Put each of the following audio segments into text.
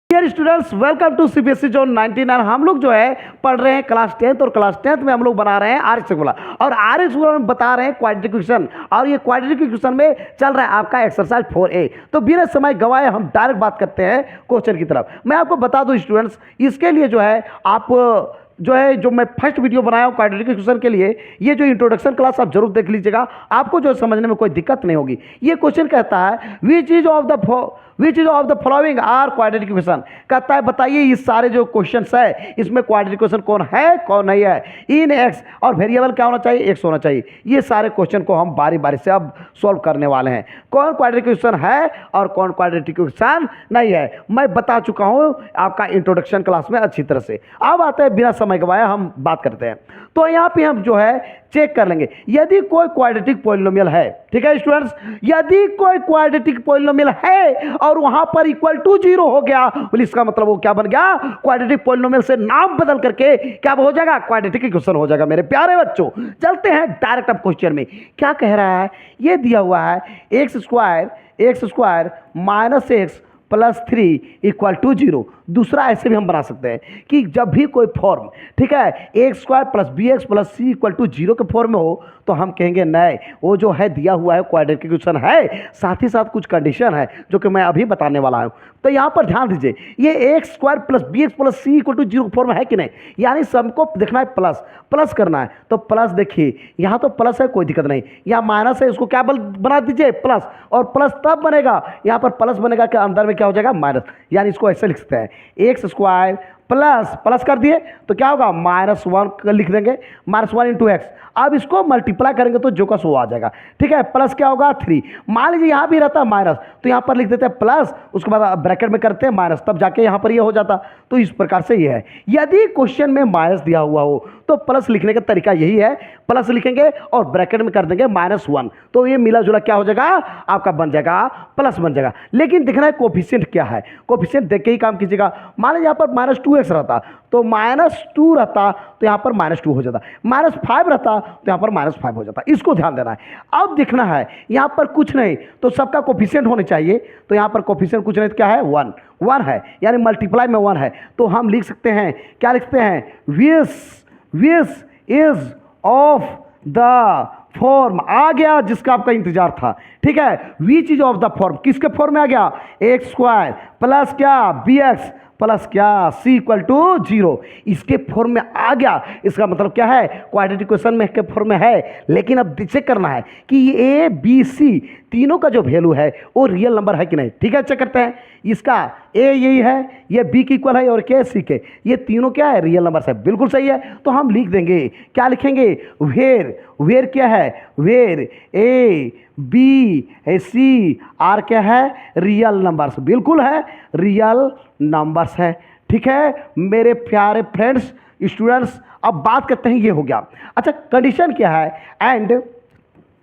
Dear students, welcome to CBSE zone 99। हम लोग जो है पढ़ रहे हैं क्लास 10th और क्लास 10th में हम लोग बना रहे हैं आर एक्स फॉर्मूला और आर एक्स फॉर्मूला में बता रहे हैं क्वाड्रेटिक इक्वेशन और ये क्वाड्रेटिक इक्वेशन में चल रहा है आपका एक्सरसाइज 4A। तो बिना समय गवाए हम डायरेक्ट बात करते हैं क्वेश्चन की तरफ। मैं आपको बता दूं स्टूडेंट्स, इसके लिए जो है आप जो मैं फर्स्ट वीडियो बनाया हूँ क्वाड्रेटिक इक्वेशन के लिए, ये जो इंट्रोडक्शन क्लास आप जरूर देख लीजिएगा, आपको जो समझने में कोई दिक्कत नहीं होगी। ये क्वेश्चन कहता है which is of the following are quadratic equation. कहता है बताइए इस सारे जो क्वेश्चंस है इसमें क्वाड्रेटिक इक्वेशन कौन है कौन नहीं है। इन एक्स और वेरिएबल क्या होना चाहिए, एक्स होना चाहिए। ये सारे क्वेश्चन को हम बारी बारी से अब सॉल्व करने वाले हैं। कौन क्वाड्रेटिक इक्वेशन है और कौन क्वाड्रेटिक इक्वेशन नहीं है मैं बता चुका हूँ आपका इंट्रोडक्शन क्लास में अच्छी तरह से। अब आते हैं बिना समय गवाए हम बात करते हैं। तो यहाँ पे हम जो है चेक कर लेंगे यदि कोई क्वाड्रेटिक पॉलिनोमियल है। ठीक है स्टूडेंट्स, यदि कोई क्वाड्रेटिक पॉलिनोमियल है और वहां पर इक्वल टू 0 हो गया, बोले इसका मतलब वो क्या बन गया, क्वाड्रेटिक पॉलिनोमियल से नाम बदल करके क्या हो जाएगा, क्वाड्रेटिक इक्वेशन हो जाएगा। मेरे प्यारे बच्चों चलते हैं डायरेक्ट अब क्वेश्चन में। क्या कह रहा है, ये दिया हुआ है x square minus x plus 3 equal to 0। दूसरा ऐसे भी हम बना सकते हैं कि जब भी कोई फॉर्म, ठीक है, x square plus b x plus c equal to 0 के फॉर्म में हो तो हम कहेंगे नहीं, वो जो है दिया हुआ है क्वाड्रेटिक इक्वेशन है, साथ ही साथ कुछ कंडीशन है जो कि मैं अभी बताने वाला हूं। तो यहां पर ध्यान दीजिए, ये x square plus b x plus c equal to 0 form है कि नहीं, यानी सबको देखना है प्लस करना है। तो प्लस देखिए यहां तो प्लस है, कोई दिक्कत नहीं, यहाँ माइनस है, उसको क्या बना दीजिए प्लस, और प्लस तब बनेगा यहाँ पर प्लस बनेगा कि अंदर में क्या हो जाएगा माइनस, यानी इसको ऐसे लिख सकते हैं एक्स स्क्वायर प्लस कर दिए तो क्या होगा -1 लिख देंगे, -1 इंटू एक्स। अब इसको मल्टीप्लाई करेंगे तो जो का सो आ जाएगा। ठीक है, प्लस क्या होगा 3। मान लीजिए यहाँ भी रहता है माइनस तो यहाँ पर लिख देते हैं प्लस, उसके बाद ब्रैकेट में करते हैं माइनस, तब जाके यहाँ पर ये हो जाता। तो इस प्रकार से ये है, यदि क्वेश्चन में माइनस दिया हुआ हो तो प्लस लिखने का तरीका यही है, प्लस लिखेंगे और ब्रैकेट में कर देंगे -1, तो ये मिला जुला क्या हो जाएगा आपका बन जाएगा प्लस बन जाएगा। लेकिन देखना है कोफिशिएंट क्या है, कोफिशिएंट देख के ही काम कीजिएगा। मान लीजिए यहाँ पर -2x रहता तो -2 रहता तो यहाँ पर -2 हो जाता, -5 रहता तो यहाँ पर -5 हो जाता। इसको ध्यान देना है। अब देखना है यहाँ पर कुछ नहीं तो सबका कोफिशिएंट होने चाहिए, तो यहाँ पर कोफिशिएंट कुछ नहीं तो क्या है 1 है, यानी मल्टीप्लाई में 1 है। तो हम लिख सकते हैं, क्या लिखते हैं, which is of the form, आ गया जिसका आपका इंतजार था। ठीक है, which is of the form, किसके फॉर्म में आ गया, एक्स स्क्वायर प्लस क्या बी एक्स प्लस क्या सी इक्वल टू 0, इसके फॉर्म में आ गया। इसका मतलब क्या है, क्वाड्रेटिक इक्वेशन में के फॉर्म में है। लेकिन अब चेक करना है कि ये ए बी सी तीनों का जो वैल्यू है वो रियल नंबर है कि नहीं। ठीक है, चेक करते हैं। इसका ए यही है, ये बी की इक्वल है और के सी के, ये तीनों क्या है रियल नंबर है, बिल्कुल सही है। तो हम लिख देंगे, क्या लिखेंगे, वेर क्या है, where a b c are क्या है रियल नंबर्स, बिल्कुल है रियल नंबर्स है। ठीक है मेरे प्यारे फ्रेंड्स स्टूडेंट्स, अब बात करते हैं, ये हो गया। अच्छा, कंडीशन क्या है, एंड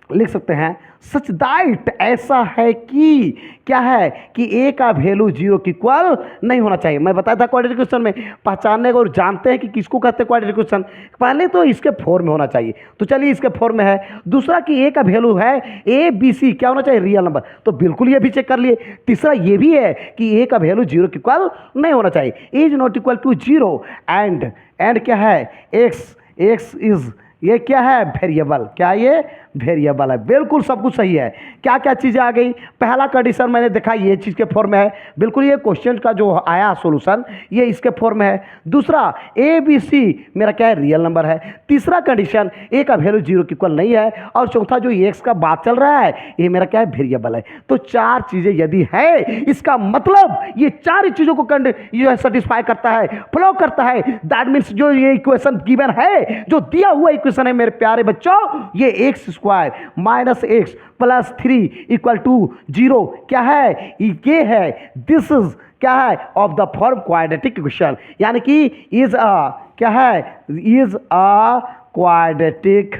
लिख सकते हैं सच दैट, ऐसा है कि क्या है कि ए का वैल्यू 0 के इक्वल नहीं होना चाहिए। मैं बताया था क्वाड्रेटिक इक्वेशन में पहचानने को और जानते हैं कि किसको कहते हैं क्वाड्रेटिक इक्वेशन, पहले तो इसके फॉर्म में होना चाहिए। तो चलिए इसके फॉर्म में है। दूसरा कि ए का वैल्यू है ए बी सी क्या होना चाहिए रियल नंबर, तो बिल्कुल ये भी चेक कर लिए। तीसरा ये भी है कि ए का वैल्यू 0 के इक्वल नहीं होना चाहिए, is not equal to 0, and क्या है एक्स इज, ये क्या है वेरिएबल, क्या ये वेरिएबल है, बिल्कुल सब कुछ सही है। क्या क्या चीज़ें आ गई, पहला कंडीशन मैंने देखा ये चीज़ के फॉर्म में है, बिल्कुल ये क्वेश्चन का जो आया सॉल्यूशन ये इसके फॉर्म में है। दूसरा ए बी सी मेरा क्या है रियल नंबर है। तीसरा कंडीशन ए का वैल्यू 0 के इक्वल नहीं है, और चौथा जो एक्स का बात चल रहा है ये मेरा क्या है वेरिएबल है। तो 4 चीज़ें यदि है, इसका मतलब ये 4 चीज़ों को जो है सेटिस्फाई करता है, फ्लो करता है। दैट मीन्स जो ये इक्वेशन गिवन है, जो दिया हुआ इक्वेशन है मेरे प्यारे बच्चों, ये x square minus x plus 3 equal to 0 क्या है, ये है, दिस इज क्या है of the form quadratic equation, यानी कि इज अ क्या है, is a quadratic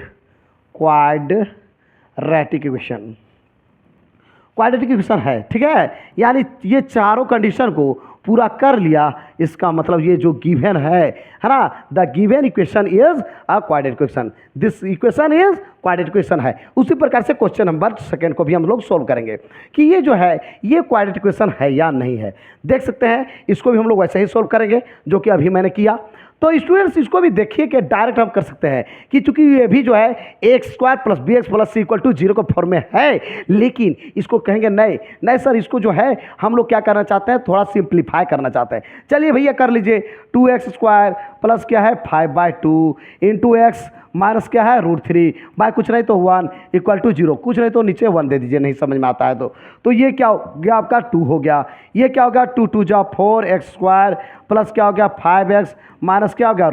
equation, quadratic equation है। ठीक है, यानी ये चारों कंडीशन को पूरा कर लिया, इसका मतलब ये जो गिवन है ना, the given equation is a quadratic equation, this equation is quadratic equation है। उसी प्रकार से क्वेश्चन नंबर सेकंड को भी हम लोग सोल्व करेंगे कि ये जो है ये क्वाड्रेटिक इक्वेशन है या नहीं है। देख सकते हैं इसको भी हम लोग वैसे ही सोल्व करेंगे जो कि अभी मैंने किया। तो स्टूडेंट्स इसको भी देखिए कि डायरेक्ट हम कर सकते हैं कि चूंकि ये भी जो है x square plus b x plus c equal to zero के फॉर्म में है, लेकिन इसको कहेंगे नहीं नहीं सर, इसको जो है हम लोग क्या करना चाहते हैं, थोड़ा सिंप्लीफाई करना चाहते हैं। चलिए भैया कर लीजिए, 2x स्क्वायर प्लस क्या है 5/2 इंटू एक्स माइनस क्या है √3 बाय कुछ नहीं तो 1 इक्वल टू 0, कुछ नहीं तो नीचे 1 दे दीजिए, नहीं समझ में आता है तो ये क्या हो गया आपका 2 हो गया। ये क्या हो गया 2 2 जा 4x स्क्वायर प्लस क्या हो गया 5x माइनस क्या हो गया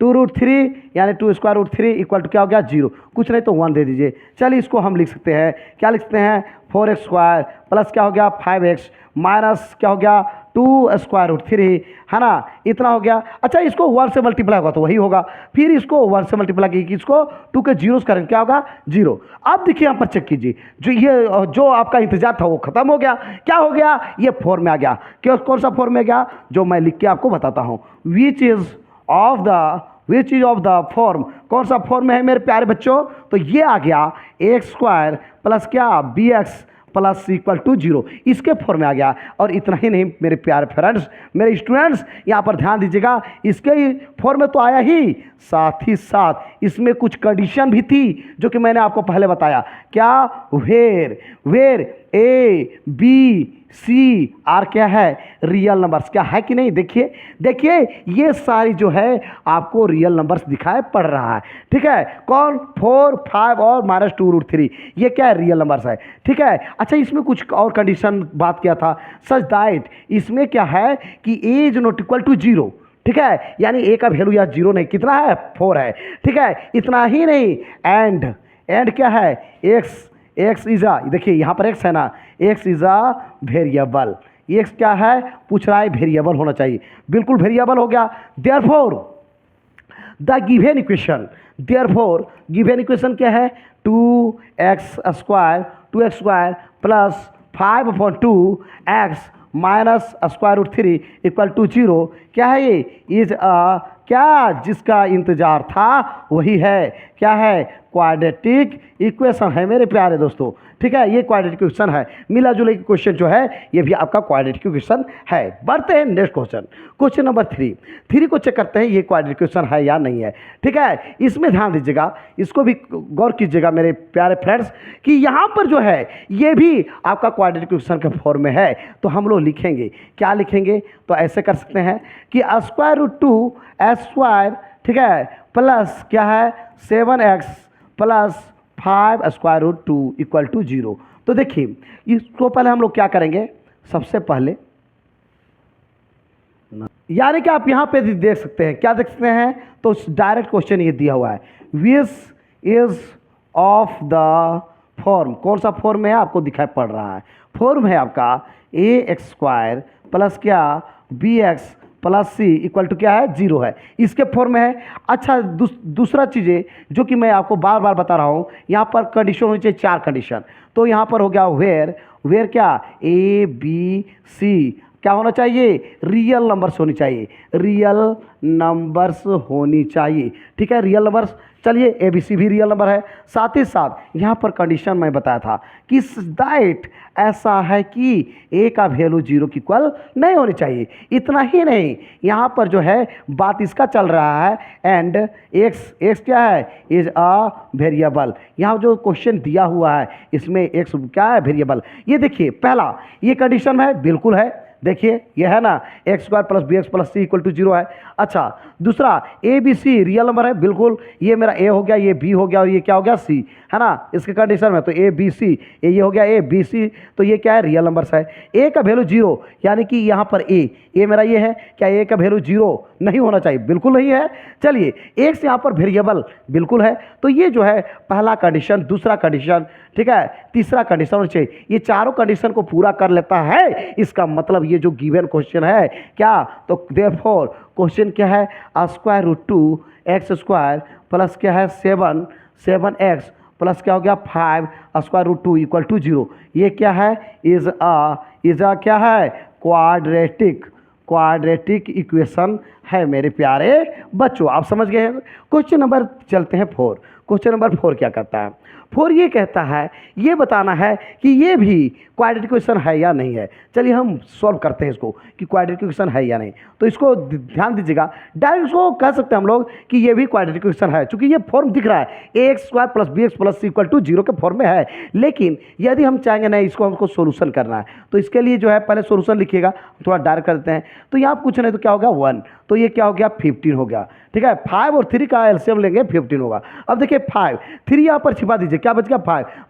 √3 यानी 2 स्क्वायर √3 इक्वल टू क्या हो गया 0, कुछ नहीं तो 1 दे दीजिए। चलिए इसको हम लिख सकते हैं, क्या लिख सकते हैं 4x स्क्वायर प्लस क्या हो गया 5x माइनस क्या हो गया 2 स्क्वायर √3 है ना, इतना हो गया। अच्छा इसको 1 से मल्टीप्लाई होगा तो वही होगा, फिर इसको 1 से मल्टीप्लाई कीजिए, इसको 2 के जीरोस करेंगे क्या होगा 0। अब देखिए यहाँ पर चेक कीजिए, जो आपका इंतजार था वो खत्म हो गया, क्या हो गया ये 4 में आ गया। क्यों, कौन सा 4 में गया, जो मैं लिख के आपको बताता हूँ, विच इज ऑफ द फॉर्म, कौन सा फॉर्म में है मेरे प्यारे बच्चों, तो ये आ गया एक्स स्क्वायर प्लस क्या b x plus equal to 0, इसके फॉर्म में आ गया। और इतना ही नहीं मेरे प्यारे फ्रेंड्स, मेरे स्टूडेंट्स यहाँ पर ध्यान दीजिएगा, इसके फॉर्म में तो आया ही, साथ ही साथ इसमें कुछ कंडीशन भी थी जो कि मैंने आपको पहले बताया, क्या where a b c are क्या है रियल नंबर्स, क्या है कि नहीं। देखिए ये सारी जो है आपको रियल नंबर्स दिखाई पड़ रहा है, ठीक है, कौन 4 5 और -2√3 ये क्या है रियल नंबर्स है, ठीक है। अच्छा इसमें कुछ और कंडीशन बात किया था, सच दैट इसमें क्या है कि एज नॉट इक्वल टू 0, ठीक है, यानी ए का वैल्यू या 0 नहीं, कितना है 4 है, ठीक है। इतना ही नहीं, एंड क्या है एक्स इज आ, देखिए यहाँ पर एक्स है ना, x is a variable, x क्या है पूछ रहा है, वेरिएबल होना चाहिए, बिल्कुल वेरिएबल हो गया। देयरफॉर द गिवन इक्वेशन क्या है 2x square plus 5/2x minus square √3 equal to 0, क्या है ये इज क्या जिसका इंतजार था वही है, क्या है क्वाड्रेटिक इक्वेशन है मेरे प्यारे दोस्तों, ठीक है, ये क्वाड्रेटिक इक्वेशन है। मिला जुला क्वेश्चन जो है ये भी आपका क्वाड्रेटिक इक्वेशन है। बढ़ते हैं नेक्स्ट क्वेश्चन नंबर 3 को चेक करते हैं ये क्वाड्रेटिक इक्वेशन है या नहीं है, ठीक है। इसमें ध्यान दीजिएगा, इसको भी गौर कीजिएगा मेरे प्यारे फ्रेंड्स कि यहाँ पर जो है ये भी आपका क्वाड्रेटिक इक्वेशन के फॉर्म में है। तो हम लोग लिखेंगे, क्या लिखेंगे, तो ऐसे कर सकते हैं कि √2 ठीक है प्लस क्या है 7x प्लस 5 इक्वल टू 0। तो देखिए इसको पहले हम लोग क्या करेंगे, सबसे पहले यानी कि आप यहाँ पे देख सकते हैं, क्या देख सकते हैं, तो डायरेक्ट क्वेश्चन ये दिया हुआ है, which is of the form, कौन सा फॉर्म है आपको दिखाई पड़ रहा है, फॉर्म है आपका ax² प्लस क्या bx plus c equal to क्या है 0 है, इसके फॉर्म में है। अच्छा दूसरा चीज़ें जो कि मैं आपको बार बार बता रहा हूँ, यहाँ पर कंडीशन होनी चाहिए 4 कंडीशन। तो यहाँ पर हो गया वेयर क्या ए बी सी क्या होना चाहिए, रियल नंबर्स होनी चाहिए, ठीक है, रियल नंबर्स। चलिए ए बी सी भी रियल नंबर है, साथ ही साथ यहाँ पर कंडीशन मैं बताया था कि दैट ऐसा है कि ए का वैल्यू 0 की इक्वल नहीं होनी चाहिए। इतना ही नहीं, यहाँ पर जो है बात इसका चल रहा है, एंड एक्स क्या है इज अ वेरिएबल। यहाँ जो क्वेश्चन दिया हुआ है इसमें एक्स क्या है वेरिएबल। ये देखिए पहला ये कंडीशन है, बिल्कुल है, देखिए ये है ना x² plus bx plus c equal to 0 है। अच्छा दूसरा a b c real number है, बिल्कुल, ये मेरा ए हो गया, ये बी हो गया और ये क्या हो गया सी, है ना, इसके कंडीशन में तो ए बी सी, ये हो गया ए बी सी, तो ये क्या है रियल नंबर्स है। ए का वैल्यू 0 यानी कि यहाँ पर ए मेरा ये है, क्या ए का वैल्यू 0 नहीं होना चाहिए, बिल्कुल नहीं है। चलिए एक्स यहाँ पर वेरिएबल बिल्कुल है, तो ये जो है पहला कंडीशन, दूसरा कंडीशन, ठीक है, तीसरा कंडीशन होना चाहिए। ये चारों कंडीशन को पूरा कर लेता है, इसका मतलब ये जो गिवन क्वेश्चन है क्या, तो देयरफॉर क्वेश्चन क्या है √2x² प्लस क्या है 7x प्लस क्या हो गया 5 √2 इक्वल टू 0। ये क्या है इज क्या है क्वाड्रेटिक इक्वेशन है मेरे प्यारे बच्चों। आप समझ गए हैं। क्वेश्चन नंबर चलते हैं 4। क्वेश्चन नंबर 4 क्या कहता है? 4 ये कहता है, ये बताना है कि ये भी क्वाड्रेटिक इक्वेशन है या नहीं है। चलिए हम सॉल्व करते हैं इसको कि क्वाड्रेटिक इक्वेशन है या नहीं। तो इसको ध्यान दीजिएगा, डायरेक्ट इसको कह सकते हैं हम लोग कि ये भी क्वाड्रेटिक इक्वेशन है, चूंकि ये फॉर्म दिख रहा है ax² + bx + c = 0 के फॉर्म में है। लेकिन यदि हम चाहेंगे नहीं इसको हमको सोल्यूशन करना है, तो इसके लिए जो है पहले सोल्यूशन लिखिएगा, थोड़ा डायरेक्ट कर देते हैं। तो यहाँ कुछ नहीं तो क्या हो गया 1, तो ये क्या हो गया 15 हो गया। ठीक है, 5 और 3 का एलसीएम लेंगे 15 होगा। अब देखिए 5, 3 यहाँ पर छिपा दीजिए, क्या बच गया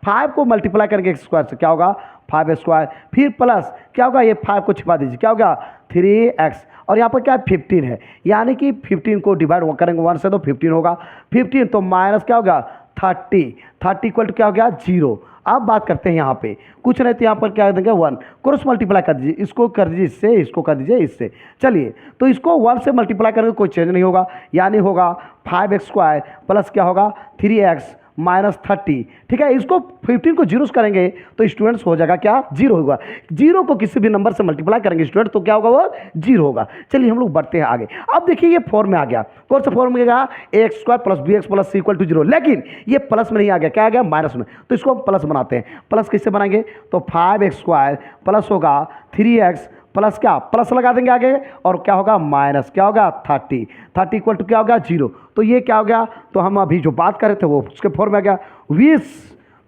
5 को मल्टीप्लाई करेंगे x² से क्या होगा 5x², फिर प्लस क्या होगा ये 5 को छिपा दीजिए, क्या होगा 3x, और यहाँ पर क्या है 15 है, यानी कि 15 को डिवाइड करेंगे 1 से तो 15 होगा। 15 तो माइनस क्या होगा 30 इक्वल टू क्या हो गया 0। अब बात करते हैं यहाँ पे, कुछ नहीं तो यहाँ पर क्या देंगे 1, क्रॉस मल्टीप्लाई कर दीजिए, इसको कर दीजिए इससे, इसको कर दीजिए इससे। चलिए तो इसको 1 से मल्टीप्लाई करेंगे कोई चेंज नहीं होगा, यानी होगा 5x² प्लस क्या होगा 3x -30। ठीक है, इसको 15 को 0 से करेंगे तो स्टूडेंट्स हो जाएगा क्या 0 होगा। 0 को किसी भी नंबर से मल्टीप्लाई करेंगे स्टूडेंट तो क्या होगा वो 0 होगा। चलिए हम लोग बढ़ते हैं आगे। अब देखिए ये फॉर्म में आ गया, कौन सा फॉर्म में गया ax² + bx + c = 0, लेकिन ये प्लस में नहीं आ गया, क्या आ गया माइनस में। तो इसको हम प्लस बनाते हैं। प्लस कैसे बनाएंगे, तो 5x² प्लस होगा 3x प्लस क्या प्लस लगा देंगे आगे, और क्या होगा माइनस क्या होगा 30 इक्वल टू क्या होगा 0। तो ये क्या हो गया, तो हम अभी जो बात कर रहे थे वो उसके फॉर्म में आ गया,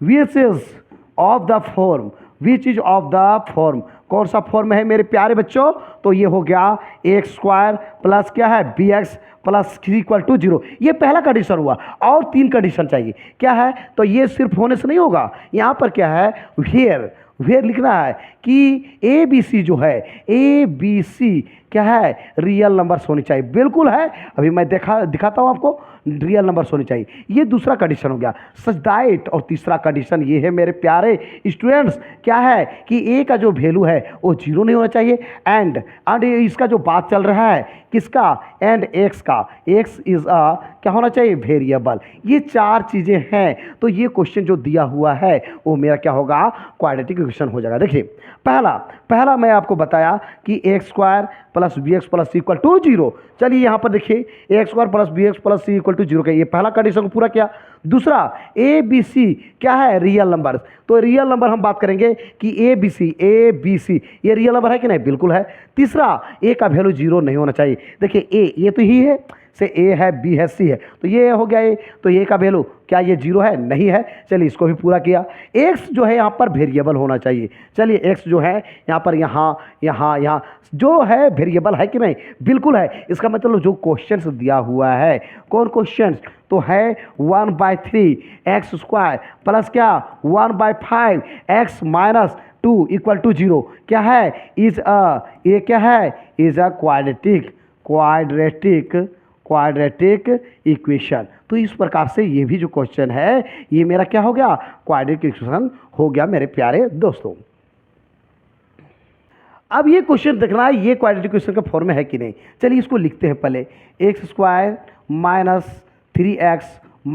which is of the form, which is of the form, कौन सा फॉर्म है मेरे प्यारे बच्चों, तो ये हो गया ax² प्लस क्या है bx + c = 0। ये पहला कंडीशन हुआ, और 3 कंडीशन चाहिए। क्या है, तो ये सिर्फ होने से नहीं होगा, यहाँ पर क्या है वेयर लिखना है कि ABC जो है ABC क्या है रियल नंबर्स होनी चाहिए। बिल्कुल है, अभी मैं दिखाता हूँ आपको, रियल नंबर्स होनी चाहिए। ये दूसरा कंडीशन हो गया सच दैट, और तीसरा कंडीशन ये है मेरे प्यारे स्टूडेंट्स, क्या है कि ए का जो वैल्यू है वो 0 नहीं होना चाहिए, एंड इसका जो बात चल रहा है किसका, एंड एक्स का, एक्स इज क्या होना चाहिए वेरिएबल। ये 4 चीज़ें हैं। तो ये क्वेश्चन जो दिया हुआ है वो मेरा क्या होगा क्वाड्रेटिक इक्वेशन हो जाएगा। देखिए पहला मैं आपको बताया कि ax² + bx + c = 0। चलिए यहाँ पर देखिए ax² + bx + c = 0 का ये पहला कंडीशन को पूरा किया। दूसरा ABC क्या है रियल नंबर, तो रियल नंबर हम बात करेंगे कि ABC ये रियल नंबर है कि नहीं, बिल्कुल है। तीसरा a का वैल्यू 0 नहीं होना चाहिए। देखिए a ये तो ही है, से a है b है c है, तो ये हो गया a, तो a का वैल्यू क्या ये 0 है, नहीं है। चलिए इसको भी पूरा किया। x जो है यहाँ पर वेरिएबल होना चाहिए। चलिए x जो है यहाँ पर यहाँ जो है वेरिएबल है कि नहीं, बिल्कुल है। इसका मतलब जो क्वेश्चंस दिया हुआ है, कौन क्वेश्चंस, तो है 1/3 x² प्लस क्या 1/5 x - 2 = 0। क्या है ये क्या है इज अ क्वाड्रेटिक इक्वेशन। तो इस प्रकार से ये भी जो क्वेश्चन है ये मेरा क्या हो गया क्वाड्रेटिक इक्वेशन हो गया मेरे प्यारे दोस्तों। अब ये क्वेश्चन देखना है ये क्वाड्रेटिक इक्वेशन का फॉर्म में है कि नहीं। चलिए इसको लिखते हैं पहले, x² - 3x -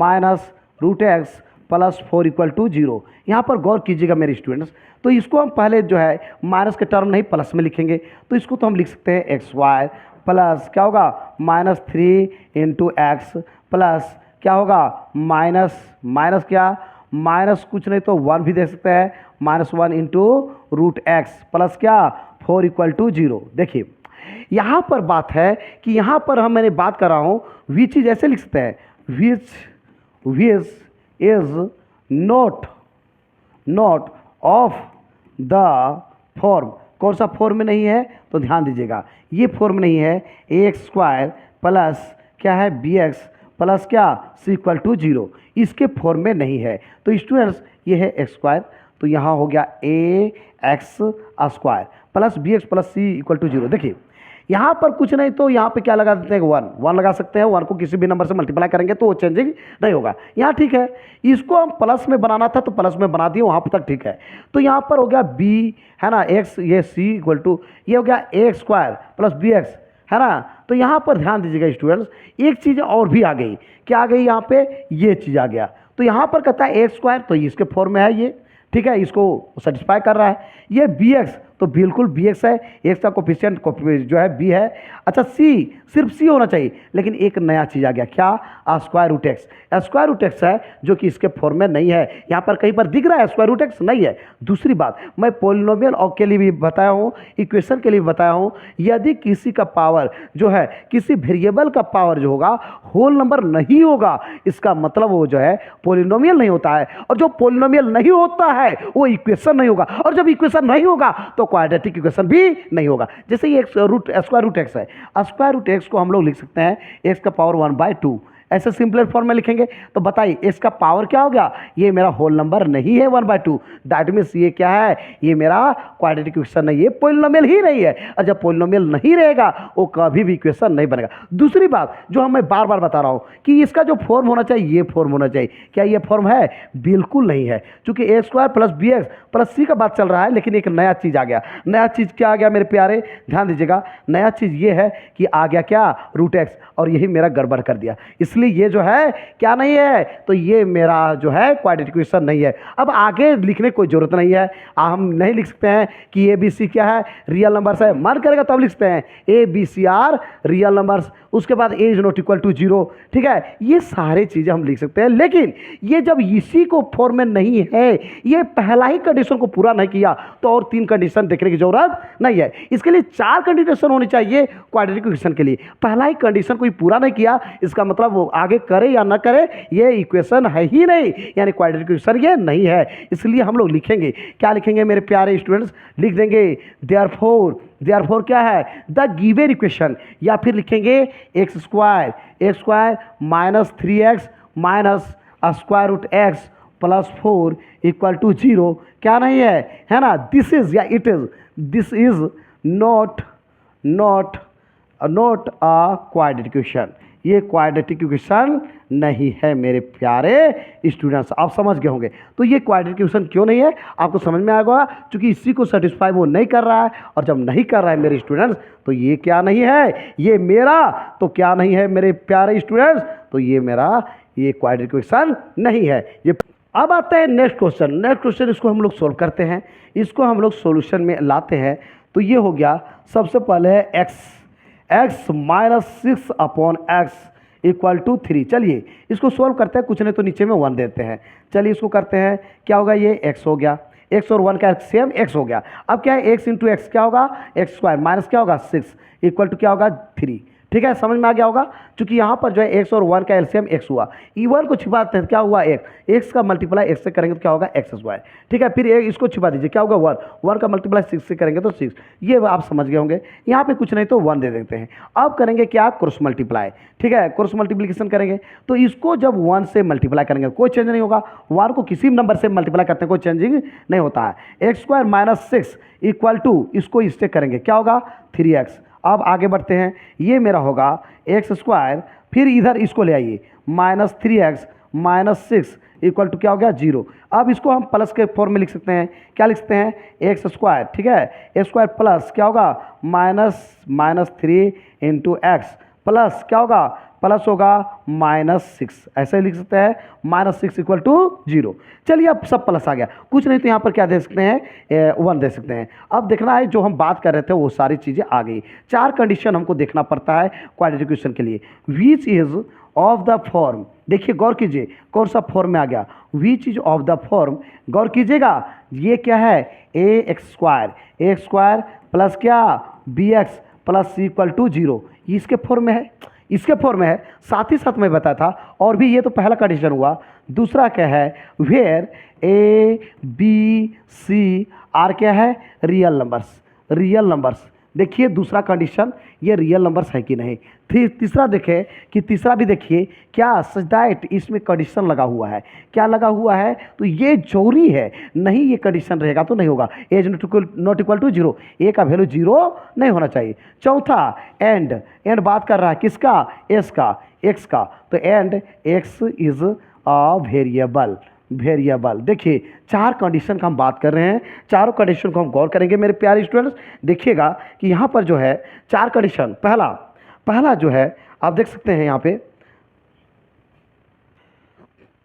√x + 4 = 0। यहाँ पर गौर कीजिएगा मेरे स्टूडेंट्स, तो इसको हम पहले जो है माइनस के टर्म नहीं प्लस में लिखेंगे, तो इसको तो हम लिख सकते हैं xy प्लस क्या होगा -3 × x प्लस क्या होगा माइनस क्या माइनस कुछ नहीं तो 1 भी दे सकते हैं, -1 × √x प्लस क्या 4 = 0। देखिए यहाँ पर बात है कि यहाँ पर मैंने बात कर रहा हूँ विच इज ऐसे लिख सकते हैं, which is not of the form. कौन सा फॉर्म में नहीं है, तो ध्यान दीजिएगा ये फॉर्म नहीं है ax² प्लस क्या है bx प्लस क्या c = 0, इसके फॉर्म में नहीं है। तो स्टूडेंट्स ये है x², तो यहाँ हो गया ax² plus bx plus c = 0। देखिए यहाँ पर कुछ नहीं तो यहाँ पे क्या लगा देते हैं 1 लगा सकते हैं। 1 को किसी भी नंबर से मल्टीप्लाई करेंगे तो वो चेंजिंग नहीं होगा। यहाँ ठीक है, इसको हम प्लस में बनाना था तो प्लस में बना दिए, वहाँ पर तक ठीक है। तो यहाँ पर हो गया b है ना x, ये c = ये हो गया ax² प्लस bx है ना। तो यहाँ पर ध्यान दीजिएगा स्टूडेंट्स, एक चीज़ और भी आ गई, क्या आ गई यहाँ पे ये चीज़ आ गया। तो यहाँ पर कहता है ax², तो इसके फॉर्म में है ये, ठीक है, इसको सेटिस्फाई कर रहा है। ये bx, तो बिल्कुल बी एक्स है, एक्स का कोफिशिएंट जो है बी है। अच्छा सी, सिर्फ सी होना चाहिए, लेकिन एक नया चीज़ आ गया, क्या? Square root x. Square root x है जो कि इसके फॉर्म में नहीं है, यहाँ पर कहीं पर दिख रहा है स्क्वायर रूट एक्स नहीं है। दूसरी बात, मैं पोलिनोमियल और के लिए भी बताया हूँ, इक्वेशन के लिए भी बताया हूँ, यदि किसी का पावर जो है, किसी वेरिएबल का पावर जो होगा होल नंबर नहीं होगा, इसका मतलब वो जो है पोलिनोमियल नहीं होता है, और जो पोलिनोमियल नहीं होता है वो इक्वेशन नहीं होगा, और जब इक्वेशन नहीं होगा तो क्वाड्रेटिक इक्वेशन भी नहीं होगा। जैसे ये स्क्वायर रूट एक्स है, स्क्वायर रूट एक्स को हम लोग लिख सकते हैं एक्स का पावर 1/2, ऐसे सिंपलर फॉर्म में लिखेंगे। तो बताइए इसका पावर क्या हो गया? ये मेरा होल नंबर नहीं है 1/2, दैट मीन्स ये क्या है? ये मेरा क्वाड्रेटिक इक्वेशन नहीं है, पोलिनोमियल ही नहीं है, और जब पोलिनोमियल नहीं रहेगा वो कभी भी इक्वेशन नहीं बनेगा। दूसरी बात जो हम मैं बार बार बता रहा हूँ कि इसका जो फॉर्म होना चाहिए ये फॉर्म होना चाहिए, क्या ये फॉर्म है? बिल्कुल नहीं है, क्योंकि a square plus b x plus c का बात चल रहा है, लेकिन एक नया चीज़ आ गया। नया चीज़ क्या आ गया मेरे प्यारे? ध्यान दीजिएगा, नया चीज़ ये है कि आ गया क्या? रूट एक्स, और यही मेरा गड़बड़ कर दिया, इसलिए ये जो है क्या नहीं है? तो ये मेरा जो है क्वाड्रेटिक इक्वेशन नहीं है। अब आगे लिखने की कोई जरूरत नहीं है, हम नहीं लिख सकते हैं कि ए बी सी क्या है? रियल नंबर्स है, मन करेगा तब लिख सकते हैं a b c are real numbers, उसके बाद a is not equal to 0, ठीक है, ये सारे चीज़ें हम लिख सकते हैं। लेकिन ये जब इसी को फॉर्म में नहीं है, ये पहला ही कंडीशन को पूरा नहीं किया, तो और 3 कंडीशन देखने की जरूरत नहीं है। इसके लिए 4 कंडीशन होनी चाहिए क्वाड्रेटिक इक्वेशन के लिए। पहला ही कंडीशन कोई पूरा नहीं किया, इसका मतलब वो आगे करे या ना करे ये इक्वेशन है ही नहीं, यानी क्वाड्रेटिक इक्वेशन ये नहीं है। इसलिए हम लोग लिखेंगे, क्या लिखेंगे मेरे प्यारे स्टूडेंट्स? लिख देंगे देयरफॉर क्या है? द गिवन इक्वेशन, या फिर लिखेंगे x square minus 3x minus square root x plus 4 equal to 0 क्या नहीं है ना? दिस इज या it is, this is not a quadratic equation, ये क्वाड्रेटिक इक्वेशन नहीं है मेरे प्यारे स्टूडेंट्स। आप समझ गए होंगे, तो ये क्वाड्रेटिक इक्वेशन क्यों नहीं है आपको समझ में आएगा, क्योंकि इसी को सेटिस्फाई वो नहीं कर रहा है, और जब नहीं कर रहा है मेरे स्टूडेंट्स तो ये क्या नहीं है? ये मेरा तो क्या नहीं है मेरे प्यारे स्टूडेंट्स? तो ये मेरा ये क्वाड्रेटिक इक्वेशन नहीं है ये। अब आता है नेक्स्ट क्वेश्चन, इसको हम लोग सोल्व करते हैं, इसको हम लोग सोल्यूशन में लाते हैं। तो ये हो गया, सबसे पहले है x minus 6 upon x equal to 3। चलिए इसको सोल्व करते हैं, कुछ नहीं तो नीचे में 1 देते हैं। चलिए इसको करते हैं, क्या होगा? ये x हो गया, x और 1 का सेम x हो गया। अब क्या है? x इंटू एक्स क्या होगा? एक्स स्क्वायर माइनस क्या होगा? 6 इक्वल टू क्या होगा? 3। ठीक है, समझ में आ गया होगा, क्योंकि यहाँ पर जो है एक्स और 1 का एलसीएम एक्स हुआ, E1 को छिपाते हैं क्या हुआ? एक्स का मल्टीप्लाई एक्स से करेंगे तो क्या होगा? X square. ठीक है, फिर इसको छिपा दीजिए, क्या होगा? 1 का मल्टीप्लाई 6 से करेंगे तो 6। ये आप समझ गए होंगे, यहाँ पे कुछ नहीं तो 1 दे देते हैं। अब करेंगे क्या? Cross multiply. ठीक है, क्रॉस मल्टीप्लिकेशन करेंगे, तो इसको जब 1 से मल्टीप्लाई करेंगे कोई चेंज नहीं होगा, 1 को किसी नंबर से मल्टीप्लाई करते हैं कोई चेंजिंग नहीं होता है। X square minus 6 equal to, इसको इससे करेंगे क्या होगा? 3x। अब आगे बढ़ते हैं, ये मेरा होगा एक्स स्क्वायर, फिर इधर इसको ले आइए minus 3x minus 6 equal to क्या हो गया? 0। अब इसको हम प्लस के फॉर्म में लिख सकते हैं, क्या लिख सकते हैं? एक्स स्क्वायर, ठीक है, एक्स स्क्वायर प्लस क्या होगा? माइनस 3 इंटू एक्स प्लस क्या होगा? प्लस होगा -6, ऐसे लिख सकते हैं -6 इक्वल टू 0। चलिए अब सब प्लस आ गया, कुछ नहीं तो यहाँ पर क्या दे सकते हैं? 1 दे सकते हैं। अब देखना है जो हम बात कर रहे थे वो सारी चीज़ें आ गई। 4 कंडीशन हमको देखना पड़ता है क्वाड्रेटिक इक्वेशन के लिए। Which is of the form, देखिए गौर कीजिए कौन सा फॉर्म में आ गया? Which is of the form, गौर कीजिएगा, ये क्या है? एक्स स्क्वायर प्लस क्या? bx plus c equal to 0, इसके फॉर्म में है, इसके फॉर्म में है। साथ ही साथ मैं बताया था, और भी ये तो पहला कंडीशन हुआ। दूसरा क्या है? Where a b c are क्या है? Real numbers. देखिए दूसरा कंडीशन, ये रियल नंबर्स है कि नहीं। फिर तीसरा देखें कि तीसरा भी देखिए क्या सच दैट इसमें कंडीशन लगा हुआ है, क्या लगा हुआ है? तो ये जरूरी है, नहीं ये कंडीशन रहेगा तो नहीं होगा। एज नॉट इक्वल टू 0, ए का वैल्यू 0 नहीं होना चाहिए। चौथा एंड बात कर रहा है किसका? एक्स का, तो and x is a variable. देखिए 4 कंडीशन का हम बात कर रहे हैं, चारों कंडीशन को हम गौर करेंगे मेरे प्यारे स्टूडेंट्स। देखिएगा कि यहाँ पर जो है 4 कंडीशन, पहला जो है आप देख सकते हैं यहाँ पे,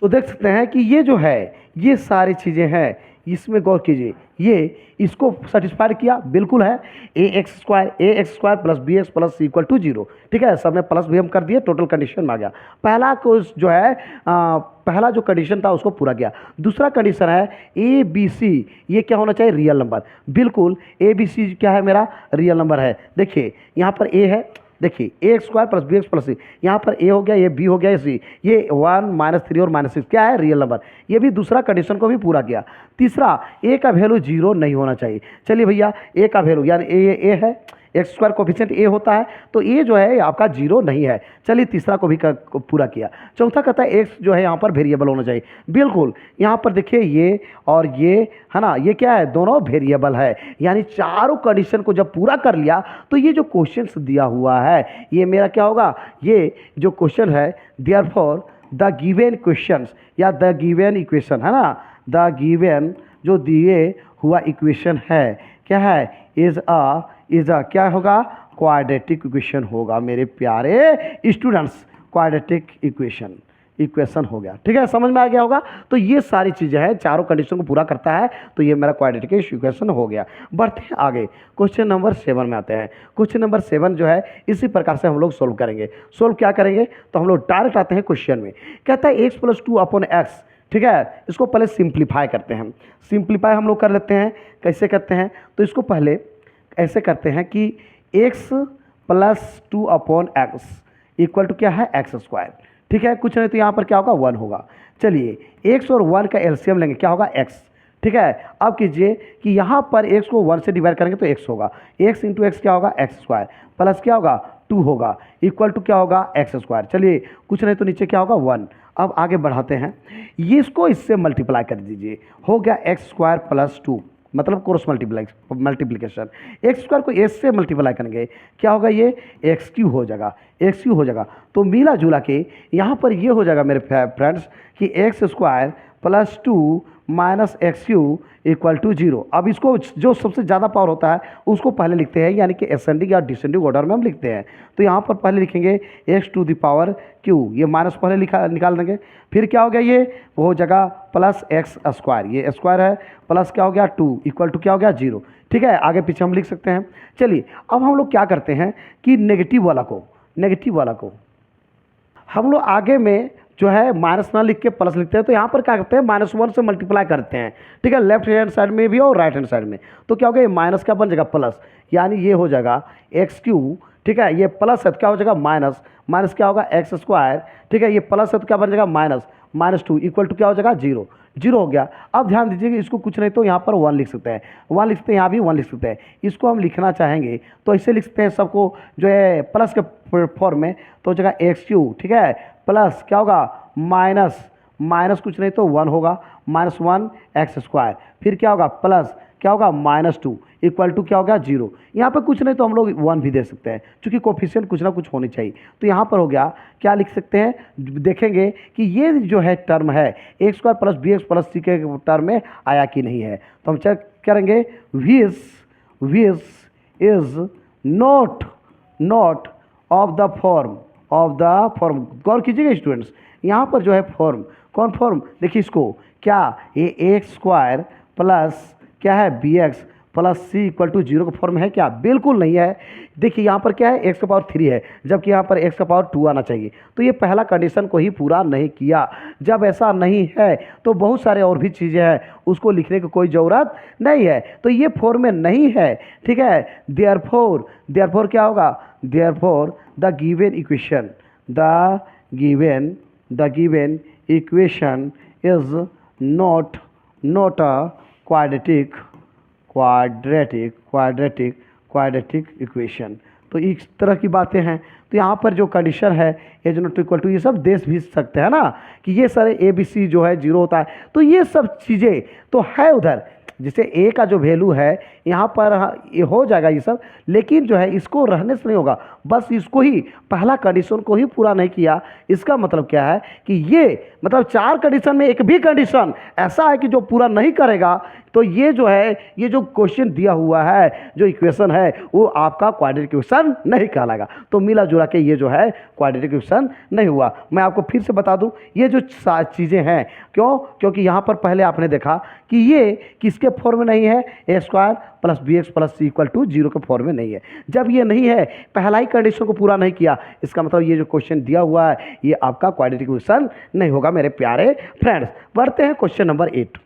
तो देख सकते हैं कि ये जो है ये सारी चीज़ें हैं, इसमें गौर कीजिए, ये इसको सेटिस्फाइड किया, बिल्कुल है। A x square plus b x plus equal to 0, ठीक है। सब में प्लस भी हम कर दिए, टोटल कंडीशन में आ गया। पहला को जो है पहला जो कंडीशन था उसको पूरा किया। दूसरा कंडीशन है ए बी सी, ये क्या होना चाहिए, रियल नंबर। बिल्कुल ए बी सी क्या है, मेरा रियल नंबर है। देखिए यहाँ पर ए है, देखिए a x square plus b x plus c, यहाँ पर ए हो गया, ये बी हो गया, ये सी, ये 1 -3 और -6 क्या है, रियल नंबर। ये भी दूसरा कंडीशन को भी पूरा किया। तीसरा, ए का वैल्यू 0 नहीं होना चाहिए। चलिए भैया, ए का वैल्यू यानी ए है, एक्स स्क्वायर कोफिशिएंट ए होता है, तो ए जो है आपका 0 नहीं है। चलिए तीसरा को भी पूरा किया। चौथा कहता है एक्स जो है यहाँ पर वेरिएबल होना चाहिए। बिल्कुल, यहाँ पर देखिए ये और ये है ना, ये क्या है, दोनों वेरिएबल है। यानी चारों कंडीशन को जब पूरा कर लिया तो ये जो क्वेश्चन दिया हुआ है ये मेरा क्या होगा, ये जो क्वेश्चन है देयरफॉर द गिवन क्वेश्चंस या द गिवन इक्वेशन है ना, द गिवन जो दिए हुआ इक्वेशन है क्या है, इज अ क्या होगा, क्वाड्रेटिक इक्वेशन होगा मेरे प्यारे स्टूडेंट्स। क्वाड्रेटिक इक्वेशन हो गया, ठीक है, समझ में आ गया होगा। तो ये सारी चीज़ें हैं, चारों कंडीशन को पूरा करता है, तो ये मेरा क्वाड्रेटिक इक्वेशन हो गया। बढ़ते हैं आगे, क्वेश्चन नंबर 7 में आते हैं। क्वेश्चन नंबर 7 जो है इसी प्रकार से हम लोग सोल्व करेंगे। सोल्व क्या करेंगे, तो हम लोग डायरेक्ट आते हैं क्वेश्चन में। कहता है एक्स प्लस 2/x, ठीक है। इसको पहले सिंप्लीफाई करते हैं। सिंप्लीफाई हम लोग कर लेते हैं, कैसे करते हैं, तो इसको पहले ऐसे करते हैं कि x plus 2/x equal to क्या है, एक्स स्क्वायर, ठीक है। कुछ नहीं तो यहाँ पर क्या होगा, 1 होगा। चलिए x और 1 का एलसीएम लेंगे, क्या होगा, x, ठीक है। अब कीजिए कि यहाँ पर x को 1 से डिवाइड करेंगे तो x होगा, x इंटू एक्स क्या होगा, एक्स स्क्वायर, प्लस क्या होगा 2 होगा, इक्वल टू क्या होगा, एक्स स्क्वायर। चलिए कुछ नहीं तो नीचे क्या होगा, 1। अब आगे बढ़ाते हैं, ये इसको इससे मल्टीप्लाई कर दीजिए, हो गया एक्स स्क्वायर प्लस 2, मतलब क्रॉस मल्टीप्लिकेशन। एक्स स्क्वायर को एस से मल्टीप्लाई करेंगे, क्या होगा, ये एक्स क्यू हो जाएगा, एक्स क्यू हो जाएगा। तो मिला जुला के यहाँ पर ये हो जाएगा मेरे फ्रेंड्स कि x square plus 2 minus x q equal to 0। अब इसको जो सबसे ज़्यादा पावर होता है उसको पहले लिखते हैं, यानी कि असेंडिंग या डिसेंडिंग ऑर्डर में हम लिखते हैं। तो यहाँ पर पहले लिखेंगे x to the power q, ये माइनस पहले निकाल देंगे, फिर क्या हो गया, ये वो हो जाएगा प्लस एक्स स्क्वायर, ये स्क्वायर है, प्लस क्या हो गया 2 इक्वल टू क्या हो गया 0, ठीक है। आगे पीछे हम लिख सकते हैं। चलिए अब हम लोग क्या करते हैं कि नेगेटिव वाला को हम लोग आगे में जो है माइनस ना लिख के प्लस लिखते हैं, तो यहाँ पर क्या करते हैं, -1 से मल्टीप्लाई करते हैं, ठीक है, लेफ्ट हैंड साइड में भी और राइट हैंड साइड में। तो क्या होगा, ये माइनस क्या बन जाएगा, प्लस, यानी ये हो जाएगा एक्स क्यू, ठीक है, ये प्लस है तो क्या हो जाएगा माइनस क्या होगा, एक्स स्क्वायर, ठीक है, ये प्लस है तो क्या बन जाएगा -2 इक्वल टू क्या हो जाएगा 0 हो गया। अब ध्यान दीजिए कि इसको कुछ नहीं तो यहाँ पर 1 लिख सकते हैं, 1 लिखते हैं, यहाँ भी 1 लिख सकते हैं। इसको हम लिखना चाहेंगे तो ऐसे लिख सकते हैं, सबको जो है प्लस के फॉर्म में, तो हो जाएगा एक्स क्यू, ठीक है, प्लस क्या होगा माइनस कुछ नहीं तो 1 होगा, -1 एक्स स्क्वायर, फिर क्या होगा प्लस क्या होगा -2 इक्वल टू क्या होगा 0। यहाँ पर कुछ नहीं तो हम लोग 1 भी दे सकते हैं, क्योंकि कोफिशिएंट कुछ ना कुछ होनी चाहिए। तो यहाँ पर हो गया, क्या लिख सकते हैं, देखेंगे कि ये जो है टर्म है x square plus b x plus c के टर्म में आया कि नहीं है। तो हम चेक करेंगे, which is not of the form गौर कीजिएगा स्टूडेंट्स, यहाँ पर जो है फॉर्म, कौन फॉर्म, देखिए इसको, क्या ये एक्स स्क्वायर प्लस क्या है b x plus c equal to 0 का फॉर्म है क्या, बिल्कुल नहीं है। देखिए यहाँ पर क्या है, एक्स का पावर 3 है, जबकि यहाँ पर एक्स का पावर 2 आना चाहिए। तो ये पहला कंडीशन को ही पूरा नहीं किया। जब ऐसा नहीं है तो बहुत सारे और भी चीज़ें हैं, उसको लिखने की कोई ज़रूरत नहीं है। तो ये फॉर्म में नहीं है, ठीक है। देयरफॉर क्या होगा, therefore the given equation is not a quadratic equation. तो इस तरह की बातें हैं। तो यहाँ पर जो कंडीशन है एज नॉट इक्वल टू, ये सब दे भी सकते हैं ना कि ये सारे ABC जो है 0 होता है। तो ये सब चीज़ें तो है उधर, जैसे A का जो वैल्यू है यहाँ पर ये हो जाएगा ये सब, लेकिन जो है इसको रहने से नहीं होगा, बस इसको ही पहला कंडीशन को ही पूरा नहीं किया। इसका मतलब क्या है कि ये मतलब 4 कंडीशन में एक भी कंडीशन ऐसा है कि जो पूरा नहीं करेगा तो ये जो है, ये जो क्वेश्चन दिया हुआ है, जो इक्वेशन है, वो आपका क्वाड्रेटिक इक्वेशन नहीं कहलाएगा। तो मिला जुला के ये जो है क्वाड्रेटिक इक्वेशन नहीं हुआ। मैं आपको फिर से बता दूं, ये जो चीज़ें हैं, क्यों? क्योंकि यहाँ पर पहले आपने देखा कि ये किसके फॉर्म में नहीं है, a square plus b x plus c equal to zero के फॉर्म में नहीं है। जब ये नहीं है, पहला ही कंडीशन को पूरा नहीं किया, इसका मतलब ये जो क्वेश्चन दिया हुआ है ये आपका क्वाड्रेटिक इक्वेशन नहीं होगा मेरे प्यारे फ्रेंड्स। बढ़ते हैं क्वेश्चन नंबर 8।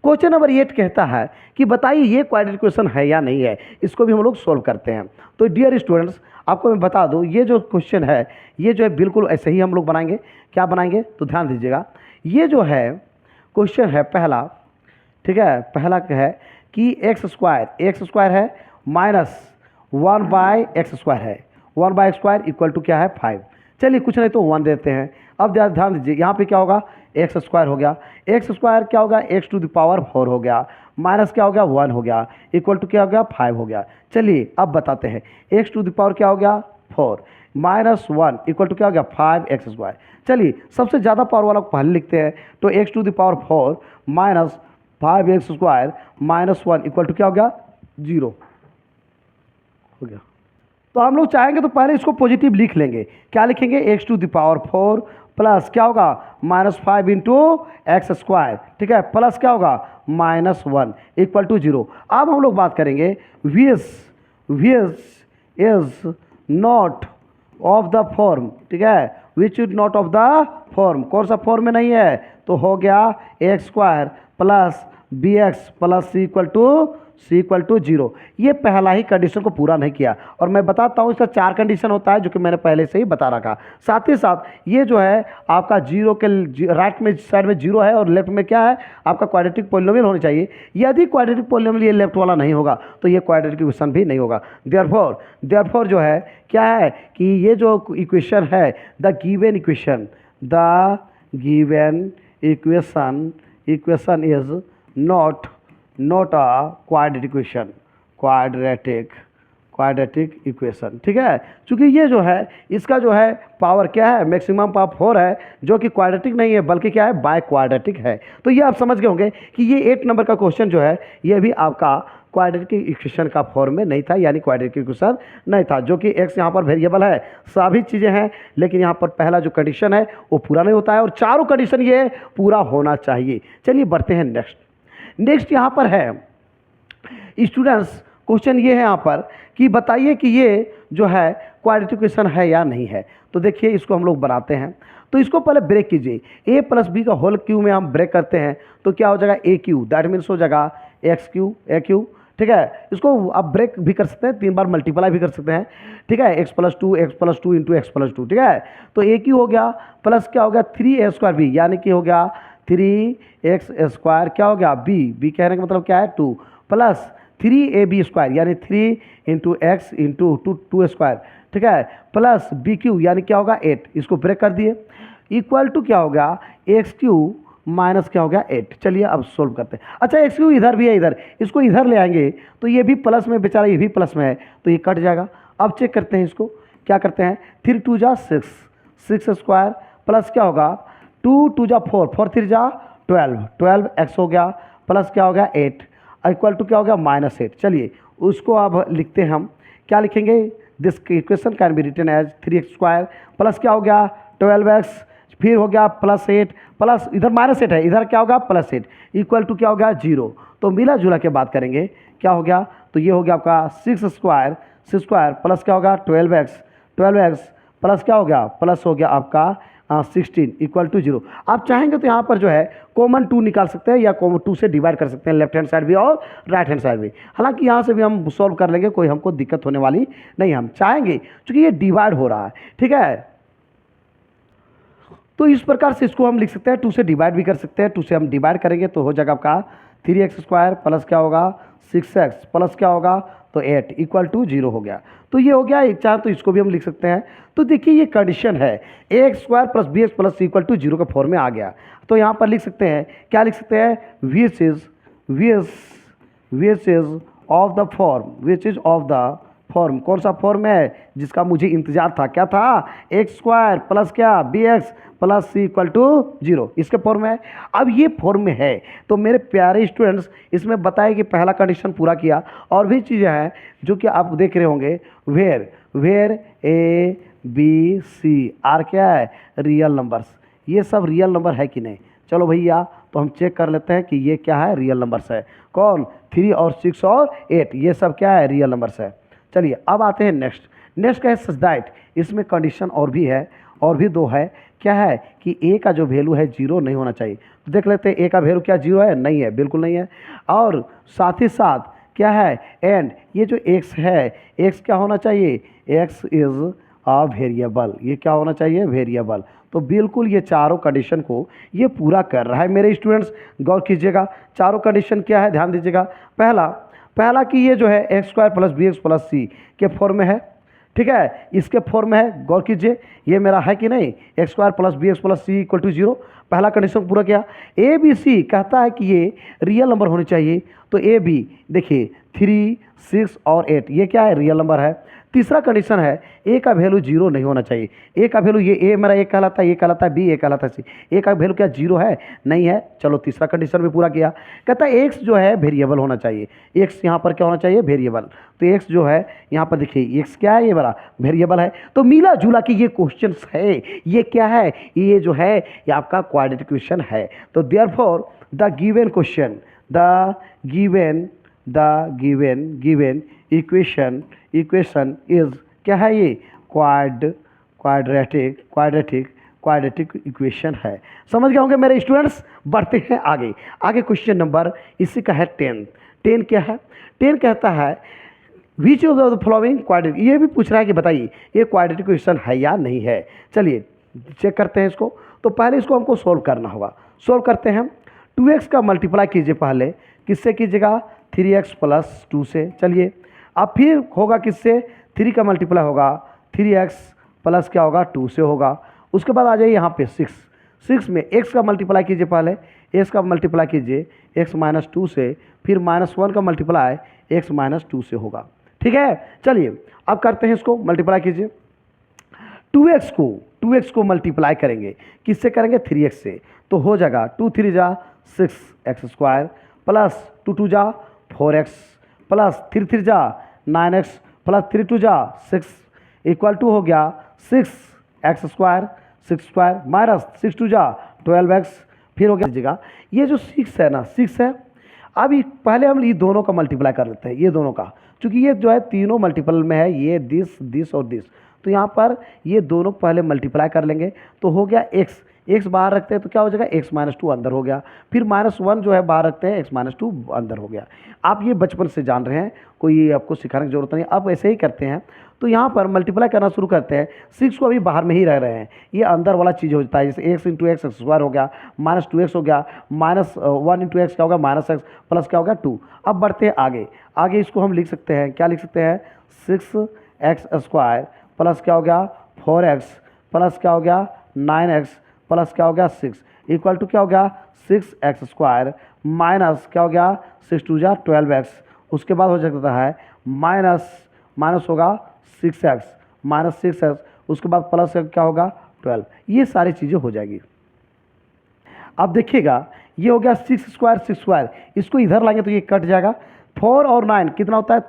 क्वेश्चन नंबर 8 कहता है कि बताइए ये क्वाड्रेटिक इक्वेशन है या नहीं है। इसको भी हम लोग सोल्व करते हैं। तो डियर स्टूडेंट्स, आपको मैं बता दूं, ये जो क्वेश्चन है ये जो है बिल्कुल ऐसे ही हम लोग बनाएंगे। क्या बनाएंगे? तो ध्यान दीजिएगा, ये जो है क्वेश्चन है पहला, ठीक है, पहला क्या है कि एक्स स्क्वायर है माइनस 1/x² है, 1/x² इक्वल टू क्या है 5। चलिए कुछ नहीं तो 1 देते हैं। अब ध्यान दीजिए, यहाँ पे क्या होगा, एक्स स्क्वायर हो गया, एक्स स्क्वायर क्या होगा, x⁴ हो गया, माइनस क्या हो गया 1 हो गया, इक्वल टू क्या हो गया 5 हो गया। चलिए अब बताते हैं, x⁴ क्या हो गया 4 माइनस 1 इक्वल टू क्या हो गया 5x²। चलिए सबसे ज़्यादा पावर वाला को पहले लिखते हैं। तो x⁴ minus 5x² minus 1 equal to क्या हो गया 0 हो गया। तो हम लोग चाहेंगे तो पहले इसको पॉजिटिव लिख लेंगे। क्या लिखेंगे, x⁴ प्लस क्या होगा -5 × x², ठीक है, प्लस क्या होगा -1 इक्वल टू 0। अब हम लोग बात करेंगे which is not of the form, ठीक है, which is not of the form, कौन सा फॉर्म में नहीं है, तो हो गया x² plus bx plus c equal to 0। ये पहला ही कंडीशन को पूरा नहीं किया। और मैं बताता हूँ इसका 4 कंडीशन होता है, जो कि मैंने पहले से ही बता रखा। साथ ही साथ ये जो है आपका 0 के राइट में साइड में 0 है और लेफ्ट में क्या है, आपका क्वाड्रेटिक पॉलिनोमियल होनी चाहिए। यदि क्वाड्रेटिक पॉलिनोमियल ये लेफ्ट वाला नहीं होगा तो ये क्वाड्रेटिक इक्वेशन भी नहीं होगा। देयरफॉर जो है क्या है कि ये जो इक्वेशन है, the given equation is not a quadratic equation, ठीक है। चूंकि ये जो है इसका जो है पावर क्या है, मैक्सिमम पावर 4 है, जो कि क्वाड्रेटिक नहीं है बल्कि क्या है, बाय क्वाड्रेटिक है। तो ये आप समझ गए होंगे कि ये 8 नंबर का क्वेश्चन जो है ये भी आपका क्वाड्रेटिक इक्वेशन का फॉर्म में नहीं था, यानी क्वाड्रेटिक इक्वेशन नहीं था, जो कि x यहाँ पर वेरिएबल है, सभी चीज़ें हैं, लेकिन यहाँ पर पहला जो कंडीशन है वो पूरा नहीं होता है और चारों कंडीशन ये पूरा होना चाहिए। चलिए बढ़ते हैं नेक्स्ट यहाँ पर है स्टूडेंट्स, क्वेश्चन ये है यहाँ पर कि बताइए कि ये जो है क्वाड्रेटिक इक्वेशन है या नहीं है। तो देखिए इसको हम लोग बनाते हैं। तो इसको पहले ब्रेक कीजिए, a + b का होल क्यू में हम ब्रेक करते हैं तो क्या हो जाएगा AQ, दैट मीन्स हो जाएगा AQ, ठीक है। इसको आप ब्रेक भी कर सकते हैं, 3 बार मल्टीप्लाई भी कर सकते हैं, ठीक है, x + 2 × x+2, ठीक है। तो AQ हो गया प्लस क्या हो गया 3a² यानी कि हो गया 3x² क्या हो गया b कहने का मतलब क्या है 2 प्लस 3ab² यानी 3 × x × 2², ठीक है, प्लस bq यानी क्या होगा 8, इसको ब्रेक कर दिए, इक्वल टू क्या होगा x³ माइनस क्या हो गया 8। चलिए अब सोल्व करते हैं। अच्छा x³ इधर भी है, इधर इसको इधर ले आएंगे तो ये भी प्लस में, बेचारा ये भी प्लस में है तो ये कट जाएगा। अब चेक करते हैं इसको, क्या करते हैं 3 × 2 = 6² प्लस क्या होगा 2 × 2 = 4, 4 × 3 = 12x हो गया प्लस क्या हो गया 8 इक्वल टू क्या हो गया -8। चलिए उसको अब लिखते हैं हम, क्या लिखेंगे, this equation can be written as 3x² plus क्या हो गया 12x, फिर हो गया +8 प्लस इधर -8 है, इधर क्या होगा +8 इक्वल टू क्या हो गया 0। तो मिला जुला के बात करेंगे क्या हो गया, तो ये हो गया आपका 6² प्लस क्या होगा 12x प्लस क्या हो गया, प्लस हो गया आपका 16 इक्वल टू 0। आप चाहेंगे तो यहाँ पर जो है कॉमन 2 निकाल सकते हैं या कॉमन 2 से डिवाइड कर सकते हैं, लेफ्ट हैंड साइड भी और राइट हैंड साइड भी। हालांकि यहाँ से भी हम सॉल्व कर लेंगे, कोई हमको दिक्कत होने वाली नहीं, हम चाहेंगे क्योंकि ये डिवाइड हो रहा है, ठीक है। तो इस प्रकार से इसको हम लिख सकते हैं, 2 से डिवाइड भी कर सकते हैं, 2 से हम डिवाइड करेंगे तो हो जाएगा आपका 3x² प्लस क्या होगा 6x प्लस क्या होगा तो 8 इक्वल टू 0 हो गया। तो ये हो गया, चाहे तो इसको भी हम लिख सकते हैं। तो देखिए ये कंडीशन है ax² + bx plus c equal to 0 का फॉर्म में आ गया। तो यहाँ पर लिख सकते हैं, क्या लिख सकते हैं, which is of the form, कौन सा फॉर्म है जिसका मुझे इंतजार था, क्या था, एक्स स्क्वायर प्लस क्या b x plus c equal to 0, इसके फॉर्म में है। अब ये फॉर्म में है तो मेरे प्यारे स्टूडेंट्स इसमें बताए कि पहला कंडीशन पूरा किया, और भी चीज़ें हैं जो कि आप देख रहे होंगे, where a b c are क्या है, रियल नंबर्स, ये सब रियल नंबर है कि नहीं। चलो भैया तो हम चेक कर लेते हैं कि ये क्या है, रियल नंबर्स है। कौन, 3 और 6 और 8, ये सब क्या है, रियल नंबर्स है। चलिए अब आते हैं नेक्स्ट का है सच दैट, इसमें कंडीशन और भी है, और भी 2 है। क्या है कि ए का जो वैल्यू है 0 नहीं होना चाहिए। तो देख लेते हैं ए का वैल्यू क्या 0 है, नहीं है, बिल्कुल नहीं है। और साथ ही साथ क्या है, एंड ये जो एक्स है, एक्स क्या होना चाहिए, एक्स इज़ अ वेरिएबल, ये क्या होना चाहिए, वेरिएबल। तो बिल्कुल ये चारों कंडीशन को ये पूरा कर रहा है। मेरे स्टूडेंट्स गौर कीजिएगा, चारों कंडीशन क्या है, ध्यान दीजिएगा। पहला कि ये जो है x square plus b x plus c के फॉर्म में है, ठीक है, इसके फॉर्म में है, गौर कीजिए ये मेरा है कि नहीं, x square plus b x plus c equal to 0, पहला कंडीशन पूरा किया। ए बी सी कहता है कि ये रियल नंबर होने चाहिए, तो ए बी देखिए 3, 6 और 8 ये क्या है, रियल नंबर है। तीसरा कंडीशन है ए का वैल्यू 0 नहीं होना चाहिए, ए का वैल्यू ये ए मेरा ए कहलाता है, ये कहलाता है बी, ए कहलाता है सी, ए का वैल्यू क्या 0 है, नहीं है। चलो तीसरा कंडीशन भी पूरा किया। कहता है एक्स जो है वेरिएबल होना चाहिए, एक्स यहाँ पर क्या होना चाहिए, वेरिएबल। तो एक्स जो है यहाँ पर देखिए एक्स क्या है, ये बड़ा वेरिएबल है। तो मिला जुला कि ये क्वेश्चन है, ये क्या है, ये जो है ये आपका क्वाड्रेटिक क्वेश्चन है। तो therefore the given question, the given equation is क्या है, ये क्वाड्रेटिक इक्वेशन है। समझ गए होंगे मेरे स्टूडेंट्स। बढ़ते हैं आगे क्वेश्चन नंबर इसी का है 10 क्या है, 10 कहता है which of the following quadratic, ये भी पूछ रहा है कि बताइए ये क्वाड्रेटिक इक्वेशन है या नहीं है। चलिए चेक करते हैं इसको। तो पहले इसको हमको सोल्व करना होगा, सोल्व करते हैं। 2x का मल्टीप्लाई कीजिए, पहले किससे कीजिएगा, 3x प्लस 2 से। चलिए अब फिर होगा किससे, 3 का मल्टीप्लाई होगा 3x प्लस क्या होगा 2 से होगा। उसके बाद आ जाइए यहाँ पे 6 में x का मल्टीप्लाई कीजिए, पहले x का मल्टीप्लाई कीजिए x माइनस 2 से, फिर -1 का मल्टीप्लाई x माइनस 2 से होगा, ठीक है। चलिए अब करते हैं इसको, मल्टीप्लाई कीजिए। 2x को मल्टीप्लाई करेंगे, किससे करेंगे, 3x से। तो हो जाएगा 2 3 जा 6x स्क्वायर प्लस 2 2 जा 4x प्लस 3 3 जा 9x प्लस 3 2 जा 6 इक्वल टू हो गया 6x स्क्वायर माइनस 6 2 जा 12x, फिर हो गया दीजिएगा ये जो 6 है ना, 6 है। अब ये पहले हम ये दोनों का मल्टीप्लाई कर लेते हैं, ये दोनों का, क्योंकि ये जो है तीनों मल्टीपल में है, ये दिस और दिस। तो यहाँ पर ये दोनों पहले मल्टीप्लाई कर लेंगे, तो हो गया x बाहर रखते हैं तो क्या हो जाएगा, x माइनस 2 अंदर हो गया, फिर -1 जो है बाहर रखते हैं, x माइनस 2 अंदर हो गया। आप ये बचपन से जान रहे हैं, कोई आपको सिखाने की जरूरत नहीं, आप ऐसे ही करते हैं। तो यहाँ पर मल्टीप्लाई करना शुरू करते हैं, 6 को अभी बाहर में ही रह रहे हैं, ये अंदर वाला चीज़ हो जाता है, जैसे x इंटू एक्स स्क्वायर हो गया, -2x हो गया, -1 इंटू एक्स क्या होगा -x प्लस क्या होगा 2। अब बढ़ते हैं आगे इसको हम लिख सकते हैं, क्या लिख सकते हैं, 6x स्क्वायर प्लस क्या हो गया 4x प्लस क्या हो गया 9x प्लस क्या हो गया 6 इक्वल टू क्या हो गया 6x स्क्वायर माइनस क्या हो गया 6 2 जा 12x। उसके बाद हो जाता है माइनस होगा 6x माइनस 6x, उसके बाद प्लस क्या होगा 12। ये सारी चीज़ें हो जाएगी। अब देखिएगा ये हो गया 6 स्क्वायर, इसको इधर लाएंगे तो ये कट जाएगा। 4 और 9 कितना होता है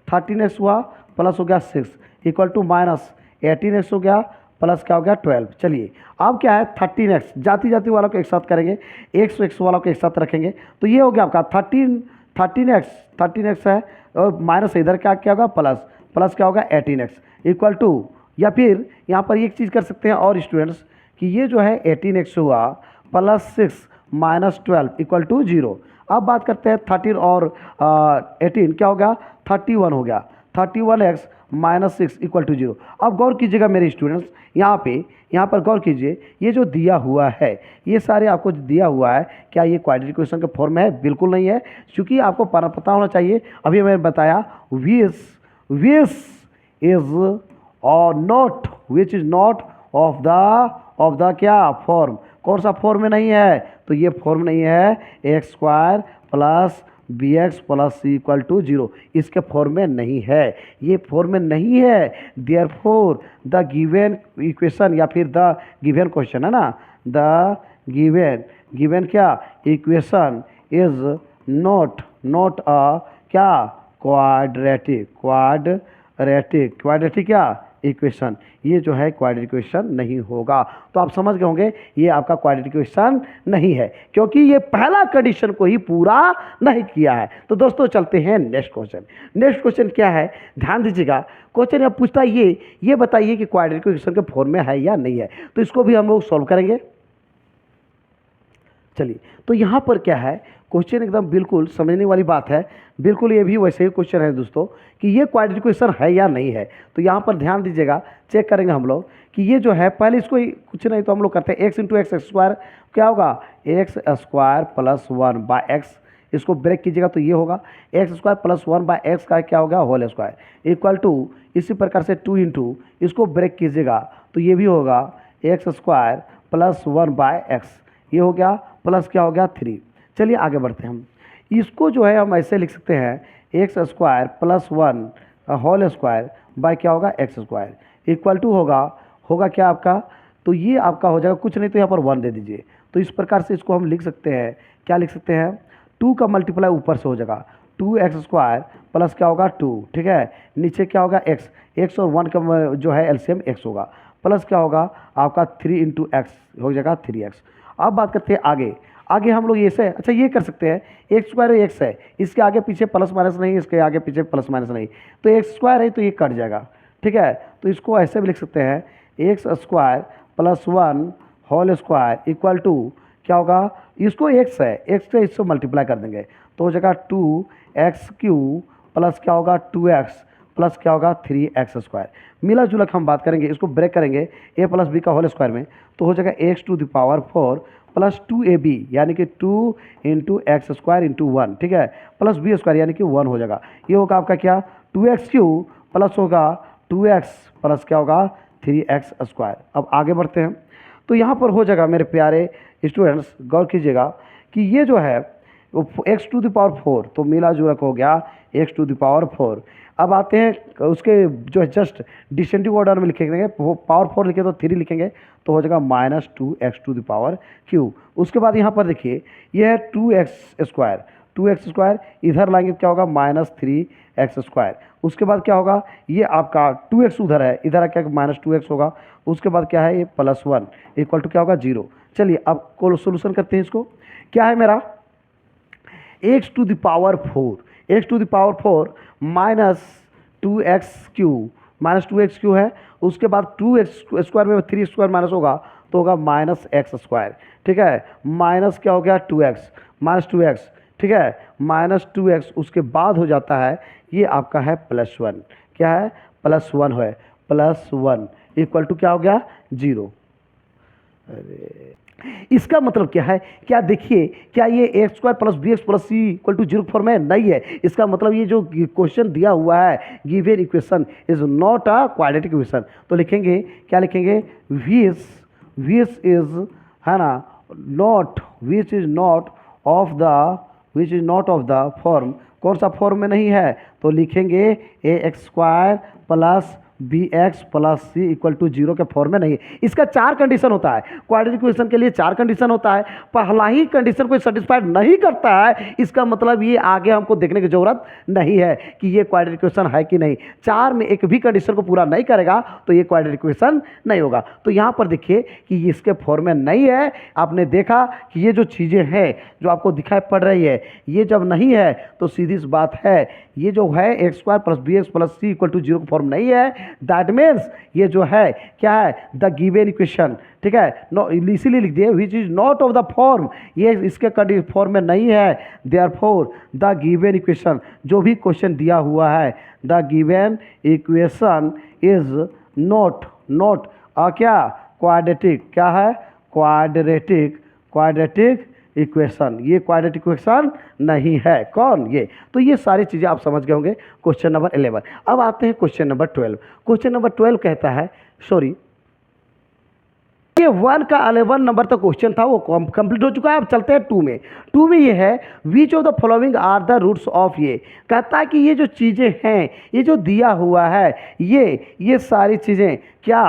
13x हुआ प्लस हो गया 6 इक्वल टू माइनस 18x हो गया प्लस क्या हो गया 12। चलिए अब क्या है 13x, जाति वालों को एक साथ करेंगे, x वालों को एक साथ रखेंगे, तो ये हो गया आपका 13x है, और माइनस इधर क्या होगा प्लस क्या होगा 18x इक्वल टू, या फिर यहाँ पर एक चीज़ कर सकते हैं और स्टूडेंट्स कि ये जो है 18x हुआ प्लस 6 माइनस 12 इक्वल टू 0। अब बात करते हैं 13 और 18 क्या हो गया 31 हो गया, 31x माइनस 6 इक्वल टू 0। अब गौर कीजिएगा मेरे स्टूडेंट्स, यहाँ पर गौर कीजिए, ये जो दिया हुआ है ये सारे आपको दिया हुआ है, क्या ये क्वाड्रेटिक इक्वेशन का फॉर्म है, बिल्कुल नहीं है, क्योंकि आपको पता होना चाहिए। अभी मैंने बताया विच इज और not, which is not of the क्या फॉर्म, कौन सा फॉर्म में नहीं है, तो ये फॉर्म नहीं है x square plus b x plus c equal to zero इसके फॉर्म में नहीं है, ये फॉर्म में नहीं है। देयरफॉर द गिवन इक्वेशन या फिर द गिवन क्वेश्चन है ना, द गिवन क्या इक्वेशन इज नॉट अ क्या क्वाड्रेटिक क्या इक्वेशन, ये जो है क्वाड्रेटिक इक्वेशन नहीं होगा। तो आप समझ गए होंगे ये आपका क्वाड्रेटिक इक्वेशन नहीं है, क्योंकि ये पहला कंडीशन को ही पूरा नहीं किया है। तो दोस्तों चलते हैं नेक्स्ट क्वेश्चन। नेक्स्ट क्वेश्चन क्या है, ध्यान दीजिएगा। क्वेश्चन यह पूछता है ये बताइए कि क्वाड्रेटिक इक्वेशन के फॉर्म में है या नहीं है। तो इसको भी हम लोग सॉल्व करेंगे। चलिए, तो यहाँ पर क्या है, क्वेश्चन एकदम बिल्कुल समझने वाली बात है। बिल्कुल ये भी वैसे ही क्वेश्चन है दोस्तों कि ये क्वाड्रेटिक इक्वेशन है या नहीं है। तो यहाँ पर ध्यान दीजिएगा, चेक करेंगे हम लोग कि ये जो है, पहले इसको कुछ नहीं तो हम लोग करते हैं एक्स इंटू एक्स स्क्वायर क्या होगा, एक्स स्क्वायर प्लस 1/x। इसको ब्रेक कीजिएगा तो ये होगा एक्स स्क्वायर प्लस 1/x का क्या होगा होल स्क्वायर इक्वल टू, इसी प्रकार से 2 इंटू, इसको ब्रेक कीजिएगा तो ये भी होगा एक्स स्क्वायर प्लस 1/x, ये हो गया प्लस क्या हो गया 3। चलिए आगे बढ़ते हैं हम। इसको जो है हम ऐसे लिख सकते हैं x square plus 1 whole square by क्या होगा एक्स स्क्वायर इक्वल टू होगा क्या आपका, तो ये आपका हो जाएगा कुछ नहीं तो यहाँ पर 1 दे दीजिए। तो इस प्रकार से इसको हम लिख सकते हैं, क्या लिख सकते हैं, 2 का मल्टीप्लाई ऊपर से हो जाएगा 2x स्क्वायर प्लस क्या होगा 2, ठीक है, नीचे क्या होगा x और 1 का जो है एलसीएम x होगा, प्लस क्या होगा आपका 3 इंटू एक्स हो जाएगा 3x। अब बात करते हैं आगे हम लोग ये से, अच्छा ये कर सकते हैं एक्स स्क्वायर एक्स है, इसके आगे पीछे प्लस माइनस नहीं, इसके आगे पीछे प्लस माइनस नहीं, तो एक्स स्क्वायर है तो ये कट जाएगा, ठीक है। तो इसको ऐसे भी लिख सकते हैं x square plus 1 whole square equal to क्या होगा, इसको एक्स है, एक्स से इसको मल्टीप्लाई कर देंगे तो हो जाएगा 2x³ प्लस क्या होगा 2x प्लस क्या होगा 3x स्क्वायर। मिला जुला हम बात करेंगे, इसको ब्रेक करेंगे a प्लस बी का होल स्क्वायर में तो हो जाएगा x⁴ प्लस 2ab यानी कि 2 इंटू एक्स स्क्वायर इंटू 1, ठीक है, प्लस बी स्क्वायर यानी कि 1 हो जाएगा। ये होगा आपका क्या 2x³ प्लस होगा 2x प्लस क्या होगा 3x स्क्वायर। अब आगे बढ़ते हैं तो यहाँ पर हो जाएगा मेरे प्यारे स्टूडेंट्स, गौर कीजिएगा कि ये जो है x⁴ तो मिला जुला हो गया x⁴। अब आते हैं उसके जो है जस्ट डिसेंडिंग ऑर्डर में लिखेंगे, वो पावर 4 लिखे तो 3 लिखेंगे तो हो जाएगा -2x⁴। उसके बाद यहाँ पर देखिए ये है 2x स्क्वायर इधर लाएंगे क्या होगा -3x स्क्वायर। उसके बाद क्या होगा, ये आपका 2x उधर है, इधर क्या -2x होगा। उसके बाद क्या है ये +1 इक्वल टू क्या होगा 0। चलिए अब को सोल्यूशन करते हैं। इसको क्या है मेरा x⁴ माइनस 2x³ है। उसके बाद 2x स्क्वायर में 3 स्क्वायर माइनस होगा तो होगा -x स्क्वायर, ठीक है, माइनस क्या हो गया 2x -2x, ठीक है, -2x। उसके बाद हो जाता है ये आपका है +1, क्या है +1 है, +1 इक्वल टू क्या हो गया 0। अरे इसका मतलब क्या है, क्या देखिए क्या ये x square plus b x plus c equal to 0 form में नहीं है। इसका मतलब ये जो क्वेश्चन दिया हुआ है given equation is not a quadratic equation. तो लिखेंगे क्या लिखेंगे, विच इज है ना not, which is not of the form, कौन सा फॉर्म में नहीं है, तो लिखेंगे ax² plus bx plus c equal to 0 के फॉर्म में नहीं है। इसका 4 कंडीशन होता है, क्वाड्रेटिक इक्वेशन के लिए 4 कंडीशन होता है। पहला ही कंडीशन को सेटिस्फाइड नहीं करता है, इसका मतलब ये आगे हमको देखने की जरूरत नहीं है कि ये क्वाड्रेटिक इक्वेशन है कि नहीं। 4 में एक भी कंडीशन को पूरा नहीं करेगा तो ये क्वाड्रेटिक इक्वेशन नहीं होगा। तो यहाँ पर देखिए कि इसके फॉर्म में नहीं है। आपने देखा कि ये जो चीज़ें हैं जो आपको दिखाई पड़ रही है, ये जब नहीं है तो सीधी सी बात है ये जो है x² plus b x plus c equal to 0 का फॉर्म नहीं है। दैट मीन्स ये जो है क्या है द गिवन इक्वेशन, ठीक है, नो इसीलिए लिख दिए विच is not of the form, ये इसके फॉर्म में नहीं है। देयरफॉर द गिवन इक्वेशन, जो भी क्वेश्चन दिया हुआ है the given equation is not क्या क्वाड्रेटिक, क्या है क्वाड्रेटिक इक्वेशन, ये क्वाड्रेटिक इक्वेशन नहीं है। कौन ये, तो ये सारी चीज़ें आप समझ गए होंगे। Question number 11। अब आते हैं क्वेश्चन नंबर 12। क्वेश्चन नंबर 12 कहता है देखिए 1 का 11 नंबर तक क्वेश्चन था, वो कंप्लीट हो चुका है। अब चलते हैं 2 में। 2 में ये है which of the following are the roots of, ये कहता है कि ये जो चीज़ें हैं, ये जो दिया हुआ है, ये सारी चीज़ें क्या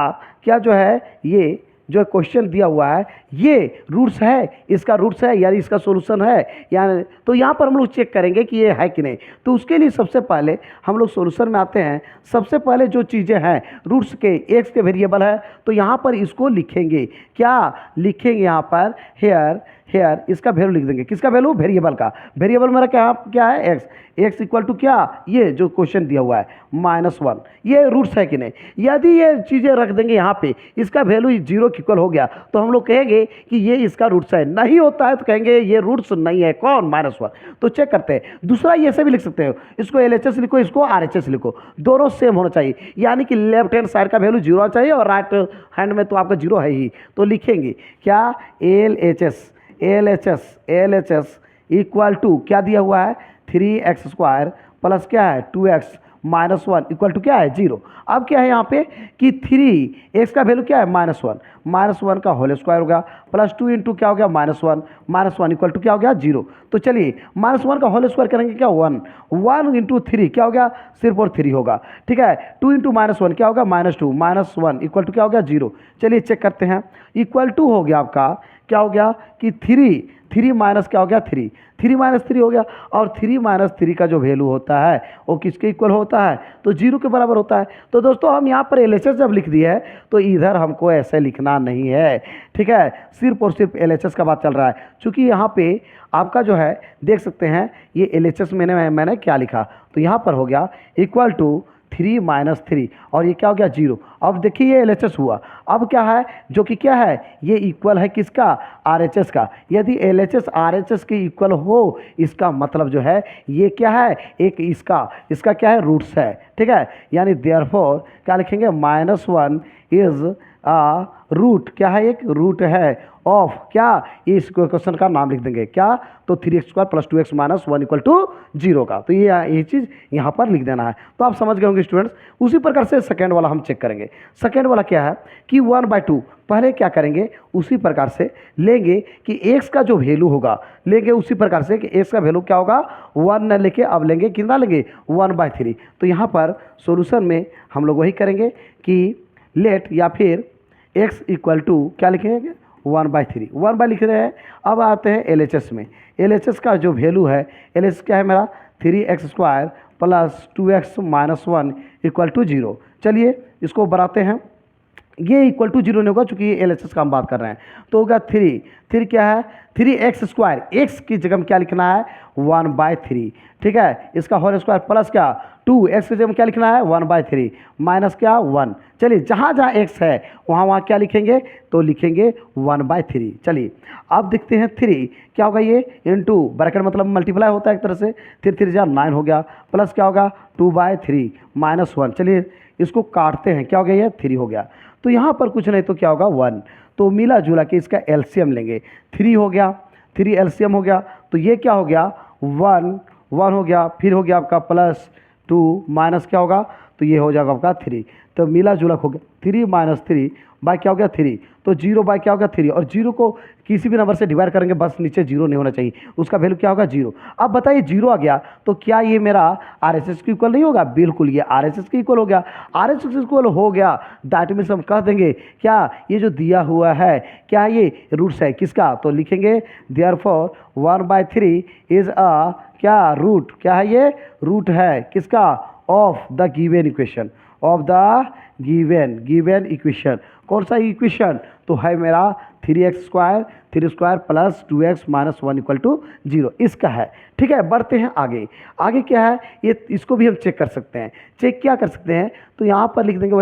क्या जो है, ये जो क्वेश्चन दिया हुआ है ये रूट्स है, इसका रूट्स है यानी इसका सॉल्यूशन है यानी, तो यहाँ पर हम लोग चेक करेंगे कि ये है कि नहीं। तो उसके लिए सबसे पहले हम लोग सॉल्यूशन में आते हैं। सबसे पहले जो चीज़ें हैं रूट्स के, एक्स के वेरिएबल है, तो यहाँ पर इसको लिखेंगे, क्या लिखेंगे यहाँ पर, हेयर इसका वैल्यू लिख देंगे। किसका वैल्यू? वेरिएबल का। वेरिएबल मेरा क्या क्या है? एक्स। एक्स इक्वल टू क्या, ये जो क्वेश्चन दिया हुआ है -1, ये रूट्स है कि नहीं। यदि ये चीज़ें रख देंगे यहाँ पे, इसका वैल्यू 0 के इक्वल हो गया, तो हम लोग कहेंगे कि ये इसका रूट्स है। नहीं होता है तो कहेंगे ये रूट्स नहीं है। कौन? -1। तो चेक करते हैं। दूसरा ये से भी लिख सकते हो, इसको LHS लिखो, इसको RHS लिखो, दोनों सेम होना चाहिए, यानी कि लेफ्ट हैंड साइड का वैल्यू 0 होना चाहिए और राइट हैंड में तो आपका 0 है ही। तो लिखेंगे क्या, LHS इक्वल टू क्या दिया हुआ है, 3x² प्लस क्या है 2x -1 इक्वल टू क्या है 0। अब क्या है यहाँ पे कि 3x का वैल्यू क्या है -1 का होल स्क्वायर होगा प्लस 2 इंटू क्या हो गया -1 इक्वल टू क्या हो गया 0। तो चलिए -1 का होल स्क्वायर करेंगे क्या 1 इंटू 3 क्या हो गया, सिर्फ और 3 होगा। ठीक है, 2 इंटू -1 क्या होगा -2 -1 इक्वल टू क्या हो गया 0। चलिए चेक करते हैं। इक्वल टू हो गया आपका, क्या हो गया कि 3 माइनस क्या हो गया 3 -3 हो गया। और 3 - 3 का जो वैल्यू होता है वो किसके इक्वल होता है, तो 0 के बराबर होता है। तो दोस्तों हम यहाँ पर LHS जब लिख दिया है तो इधर हमको ऐसे लिखना नहीं है। ठीक है, सिर्फ और सिर्फ LHS का बात चल रहा है। चूँकि यहाँ पे आपका जो है देख सकते हैं ये LHS मैंने क्या लिखा, तो यहाँ पर हो गया इक्वल टू 3 - 3 और ये क्या हो गया 0। अब देखिए ये LHS हुआ। अब क्या है, जो कि क्या है, ये इक्वल है किसका, RHS का। यदि LHS RHS के इक्वल हो, इसका मतलब जो है ये क्या है, एक इसका क्या है, रूट्स है। ठीक है, यानी देयरफॉर क्या लिखेंगे, -1 इज आ रूट, क्या है, एक रूट है ऑफ क्या, इस क्वेश्चन का नाम लिख देंगे क्या, तो 3x² plus 2x -1 equal to 0 का। तो ये चीज़ यहाँ पर लिख देना है। तो आप समझ गए होंगे स्टूडेंट्स। उसी प्रकार से सेकेंड वाला हम चेक करेंगे। सेकेंड वाला क्या है कि 1/2 पहले क्या करेंगे, उसी प्रकार से लेंगे कि x का जो वैल्यू होगा, लेंगे उसी प्रकार से कि x का वैल्यू क्या होगा 1 न लेके अब लेंगे कितना लेंगे 1/3। तो यहाँ पर सॉल्यूशन में हम लोग वही करेंगे कि लेट या फिर x इक्वल टू क्या लिखेंगे 1/3, 1 लिख रहे हैं। अब आते हैं LHS में। LHS का जो वैल्यू है, LHS क्या है मेरा 3x² plus 2x -1 equal to 0। चलिए इसको बनाते हैं। ये इक्वल टू 0 नहीं होगा चूँकि ये LHS का हम बात कर रहे हैं। तो होगा 3 क्या है 3x², x की जगह में क्या लिखना है 1/3। ठीक है, इसका होल स्क्वायर प्लस क्या 2x की जगह में क्या लिखना है 1/3 माइनस क्या 1। चलिए जहाँ जहाँ x है वहाँ क्या लिखेंगे, तो लिखेंगे 1/3। चलिए अब देखते हैं 3 क्या होगा, ये इंटू ब्रैकेट मतलब मल्टीप्लाई होता है एक तरह से, 3 9 हो गया प्लस क्या होगा 2/3 -1। चलिए इसको काटते हैं, क्या हो गया ये 3 हो गया। तो यहाँ पर कुछ नहीं तो क्या होगा 1। तो मिला जुला के इसका LCM लेंगे, 3 हो गया, 3 LCM हो गया, तो ये क्या हो गया 1 हो गया, फिर हो गया आपका प्लस 2 माइनस क्या होगा, तो ये हो जाएगा आपका 3। तो मिला जुला हो गया 3 - 3 बाय क्या हो गया 3, तो 0 बाय क्या होगा 3। और 0 को किसी भी नंबर से डिवाइड करेंगे, बस नीचे 0 नहीं होना चाहिए, उसका वैल्यू क्या होगा 0। अब बताइए 0 आ गया तो क्या ये मेरा RHS के इक्वल नहीं होगा, बिल्कुल ये RHS के इक्वल हो गया। RHS के इक्वल हो गया दैट मीन्स हम कह देंगे क्या ये जो दिया हुआ है क्या ये रूट्स है किसका, तो लिखेंगे देयरफॉर 1/3 इज अ क्या रूट, क्या है ये रूट है किसका, of the given equation, of the given equation. कौन सा इक्वेशन, तो है मेरा 3x² plus 2x -1 equal to 0, इसका है। ठीक है, बढ़ते हैं आगे। आगे क्या है, ये इसको भी हम चेक कर सकते हैं। चेक क्या कर सकते हैं, तो यहाँ पर लिख देंगे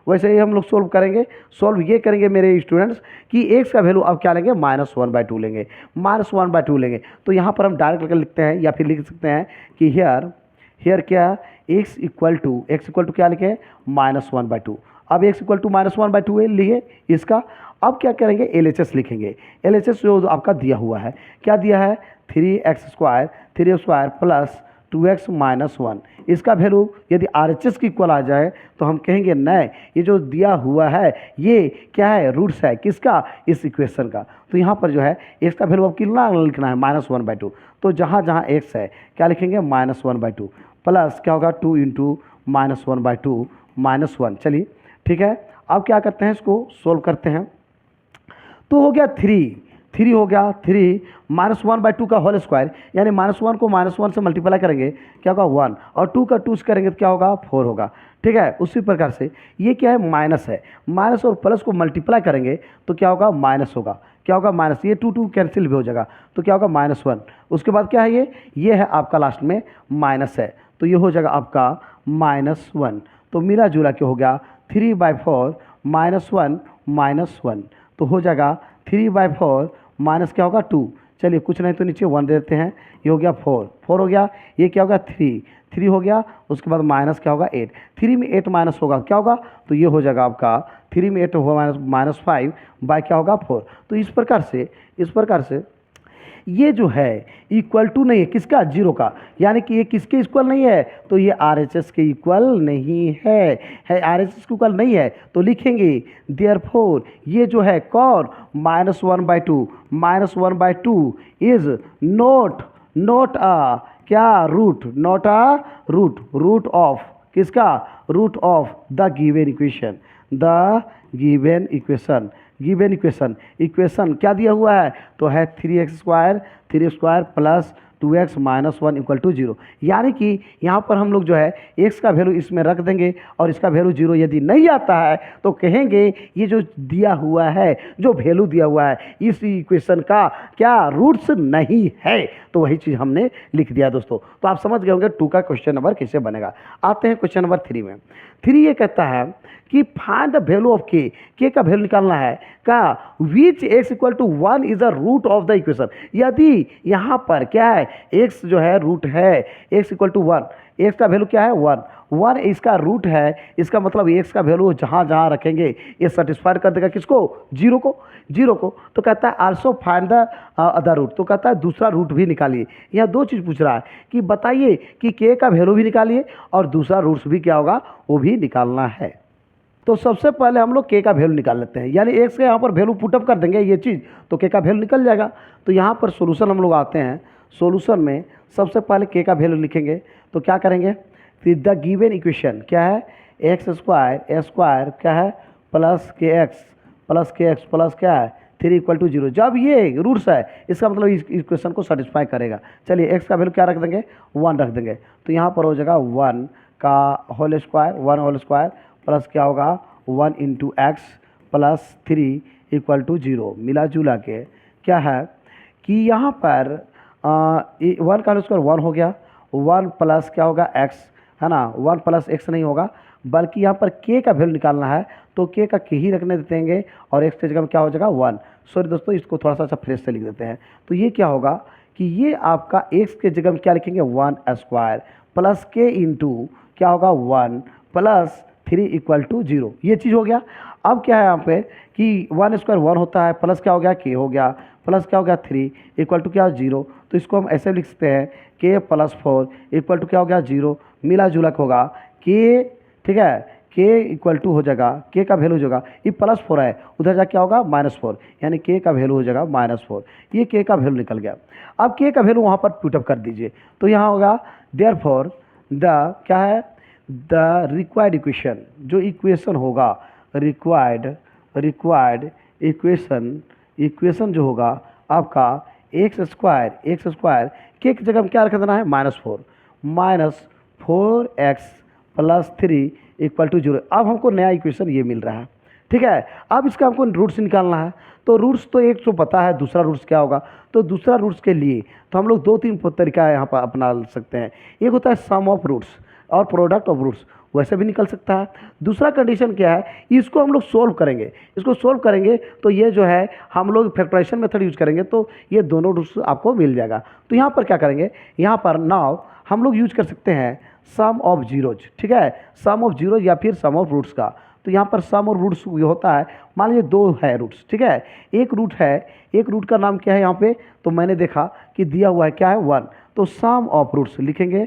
वैसे ही हम लोग सोल्व करेंगे। सोल्व ये करेंगे मेरे स्टूडेंट्स कि x का वैल्यू अब क्या लेंगे -1/2 लेंगे, -1/2 लेंगे। तो यहाँ पर हम डायरेक्ट करके लिखते हैं या फिर लिख सकते हैं कि हेयर क्या x इक्वल टू क्या लिखे -1/2। अब x इक्वल टू -1/2 लिए इसका। अब क्या करेंगे LHS लिखेंगे। LHS जो आपका दिया हुआ है, क्या दिया है 3x² प्लस 2x माइनस 1। इसका वैल्यू यदि RHS की इक्वल आ जाए तो हम कहेंगे नहीं, ये जो दिया हुआ है ये क्या है, रूट्स है किसका, इस इक्वेशन का। तो यहाँ पर जो है x का वैल्यू अब कितना लिखना है, -1/2। तो जहाँ जहाँ x है क्या लिखेंगे, -1/2 प्लस क्या होगा 2 इंटू -1/2 -1। चलिए ठीक है, अब क्या करते हैं, इसको सोल्व करते हैं। तो हो गया 3 हो गया 3 -1/2 का होल स्क्वायर, यानी -1 को -1 से मल्टीप्लाई करेंगे क्या होगा 1, और 2 का 2 से करेंगे तो क्या होगा 4 होगा। ठीक है, उसी प्रकार से ये क्या है, माइनस है, माइनस और प्लस को मल्टीप्लाई करेंगे तो क्या होगा, माइनस होगा। क्या होगा, माइनस, ये 2 कैंसिल भी हो जाएगा तो क्या होगा -1। उसके बाद क्या है, ये है आपका लास्ट में माइनस है, तो ये हो जाएगा आपका -1। तो मिला जुला के हो गया 3/4 -1 -1, तो हो जाएगा 3/4 माइनस क्या होगा 2। चलिए कुछ नहीं तो नीचे 1 दे देते हैं, ये हो गया 4 हो गया, ये क्या होगा 3 हो गया। उसके बाद माइनस क्या होगा 8, 3 में 8 माइनस होगा क्या होगा, तो ये हो जाएगा आपका 3 में 8 होगा -5 बाय क्या होगा 4। तो इस प्रकार से ये जो है इक्वल टू नहीं है किसका, 0 का, यानी कि ये किसके इक्वल नहीं है, तो ये RHS के इक्वल नहीं है RHS के इक्वल नहीं है, तो लिखेंगे देयरफॉर ये जो है कौन, -1/2 इज नॉट अ क्या, नॉट अ रूट ऑफ किसका, root of the given equation क्या दिया हुआ है, तो है 3x² plus 2x minus 1 equal to 0। यानी कि यहाँ पर हम लोग जो है x का वैल्यू इसमें रख देंगे और इसका वैल्यू 0 यदि नहीं आता है तो कहेंगे ये जो दिया हुआ है, जो वैल्यू दिया हुआ है इस इक्वेशन का क्या, रूट्स नहीं है। तो वही चीज़ हमने लिख दिया दोस्तों। तो आप समझ गए होंगे 2 का क्वेश्चन नंबर कैसे बनेगा। आते हैं क्वेश्चन नंबर 3 में। 3 ये कहता है कि फाइंड द वैल्यू ऑफ के का वैल्यू निकालना है का which x equal to 1 is a root of the equation. यदि यहाँ पर क्या है, x जो है रूट है, x इक्वल टू 1, x का वैल्यू क्या है 1 इसका रूट है, इसका मतलब x का वैल्यू जहाँ जहाँ रखेंगे ये सेटिस्फाइड कर देगा किसको, 0 को। तो कहता है also find the other root, तो कहता है दूसरा रूट भी निकालिए। यहाँ 2 चीज़ पूछ रहा है कि बताइए कि k का वैल्यू भी निकालिए और दूसरा रूट्स भी क्या होगा वो भी निकालना है। तो सबसे पहले हम लोग k का वैल्यू निकाल लेते हैं, यानी x के यहाँ पर वैल्यू पुटअप कर देंगे ये चीज़, तो k का वैल्यू निकल जाएगा। तो यहाँ पर सोल्यूशन हम लोग आते हैं, सोल्यूशन में सबसे पहले k का वैल्यू लिखेंगे। तो क्या करेंगे, फिर द गिवन इक्वेशन क्या है, x² क्या है प्लस kx प्लस क्या है 3 इक्वल टू 0। जब ये रूट्स है इसका मतलब इस इक्वेशन को सेटिस्फाई करेगा। चलिए x का वैल्यू क्या रख देंगे, 1 रख देंगे। तो यहाँ पर हो जाएगा 1 का होल स्क्वायर प्लस क्या होगा 1 into x plus 3 equal to 0। मिला जुला के क्या है कि यहाँ पर 1 का होल स्क्वायर 1 हो गया, 1 प्लस क्या होगा x है ना, 1 प्लस x नहीं होगा बल्कि यहाँ पर k का वैल्यू निकालना है, तो k का k ही रखने देंगे और x की जगह में क्या हो जाएगा 1। सॉरी दोस्तों, इसको थोड़ा सा फ्रेश से लिख देते हैं। तो ये क्या होगा कि ये आपका x के जगह में क्या लिखेंगे 1² प्लस k इंटू क्या होगा 1 प्लस 3 इक्वल टू 0। ये चीज़ हो गया। अब क्या है यहाँ पे कि 1² 1 होता है, प्लस क्या हो गया k हो गया, प्लस क्या हो गया 3 इक्वल टू क्या 0। तो इसको हम ऐसे लिख सकते हैं k प्लस 4 इक्वल टू क्या हो गया 0। मिला जुला के होगा k, ठीक है, k इक्वल टू हो जाएगा, k का वैल्यू हो जाएगा, ये प्लस 4 है उधर जा क्या होगा -4, यानी k का वैल्यू हो जाएगा -4। ये k का वैल्यू निकल गया। अब k का वैल्यू वहाँ पर पुटअप कर दीजिए। तो यहाँ होगा देयरफॉर द क्या है, द रिक्वायर्ड इक्वेशन, जो इक्वेशन होगा रिक्वायर्ड इक्वेशन जो होगा आपका x² के जगह में क्या रख देना है -4x प्लस 3 इक्वल टू 0। अब हमको नया इक्वेशन ये मिल रहा है, ठीक है। अब इसका हमको रूट्स निकालना है। तो रूट्स तो एक तो पता है, दूसरा रूट्स क्या होगा, तो दूसरा रूट्स के लिए तो हम लोग 2-3 तरीका यहाँ पर अपना सकते हैं। एक होता है सम ऑफ रूट्स और प्रोडक्ट ऑफ रूट्स, वैसे भी निकल सकता है। दूसरा कंडीशन क्या है, इसको हम लोग सोल्व करेंगे तो ये जो है हम लोग फैक्टराइजेशन मेथड यूज करेंगे तो ये दोनों रूट्स आपको मिल जाएगा। तो यहाँ पर क्या करेंगे, यहाँ पर नाउ हम लोग यूज कर सकते हैं सम ऑफ जीरोज, ठीक है, सम ऑफ जीरोज या फिर सम ऑफ रूट्स का। तो यहाँ पर सम और रूट्स ये होता है, मान लीजिए 2 है रूट्स, ठीक है, एक रूट का नाम क्या है यहाँ पे, तो मैंने देखा कि दिया हुआ है क्या है 1, तो सम ऑफ रूट्स लिखेंगे,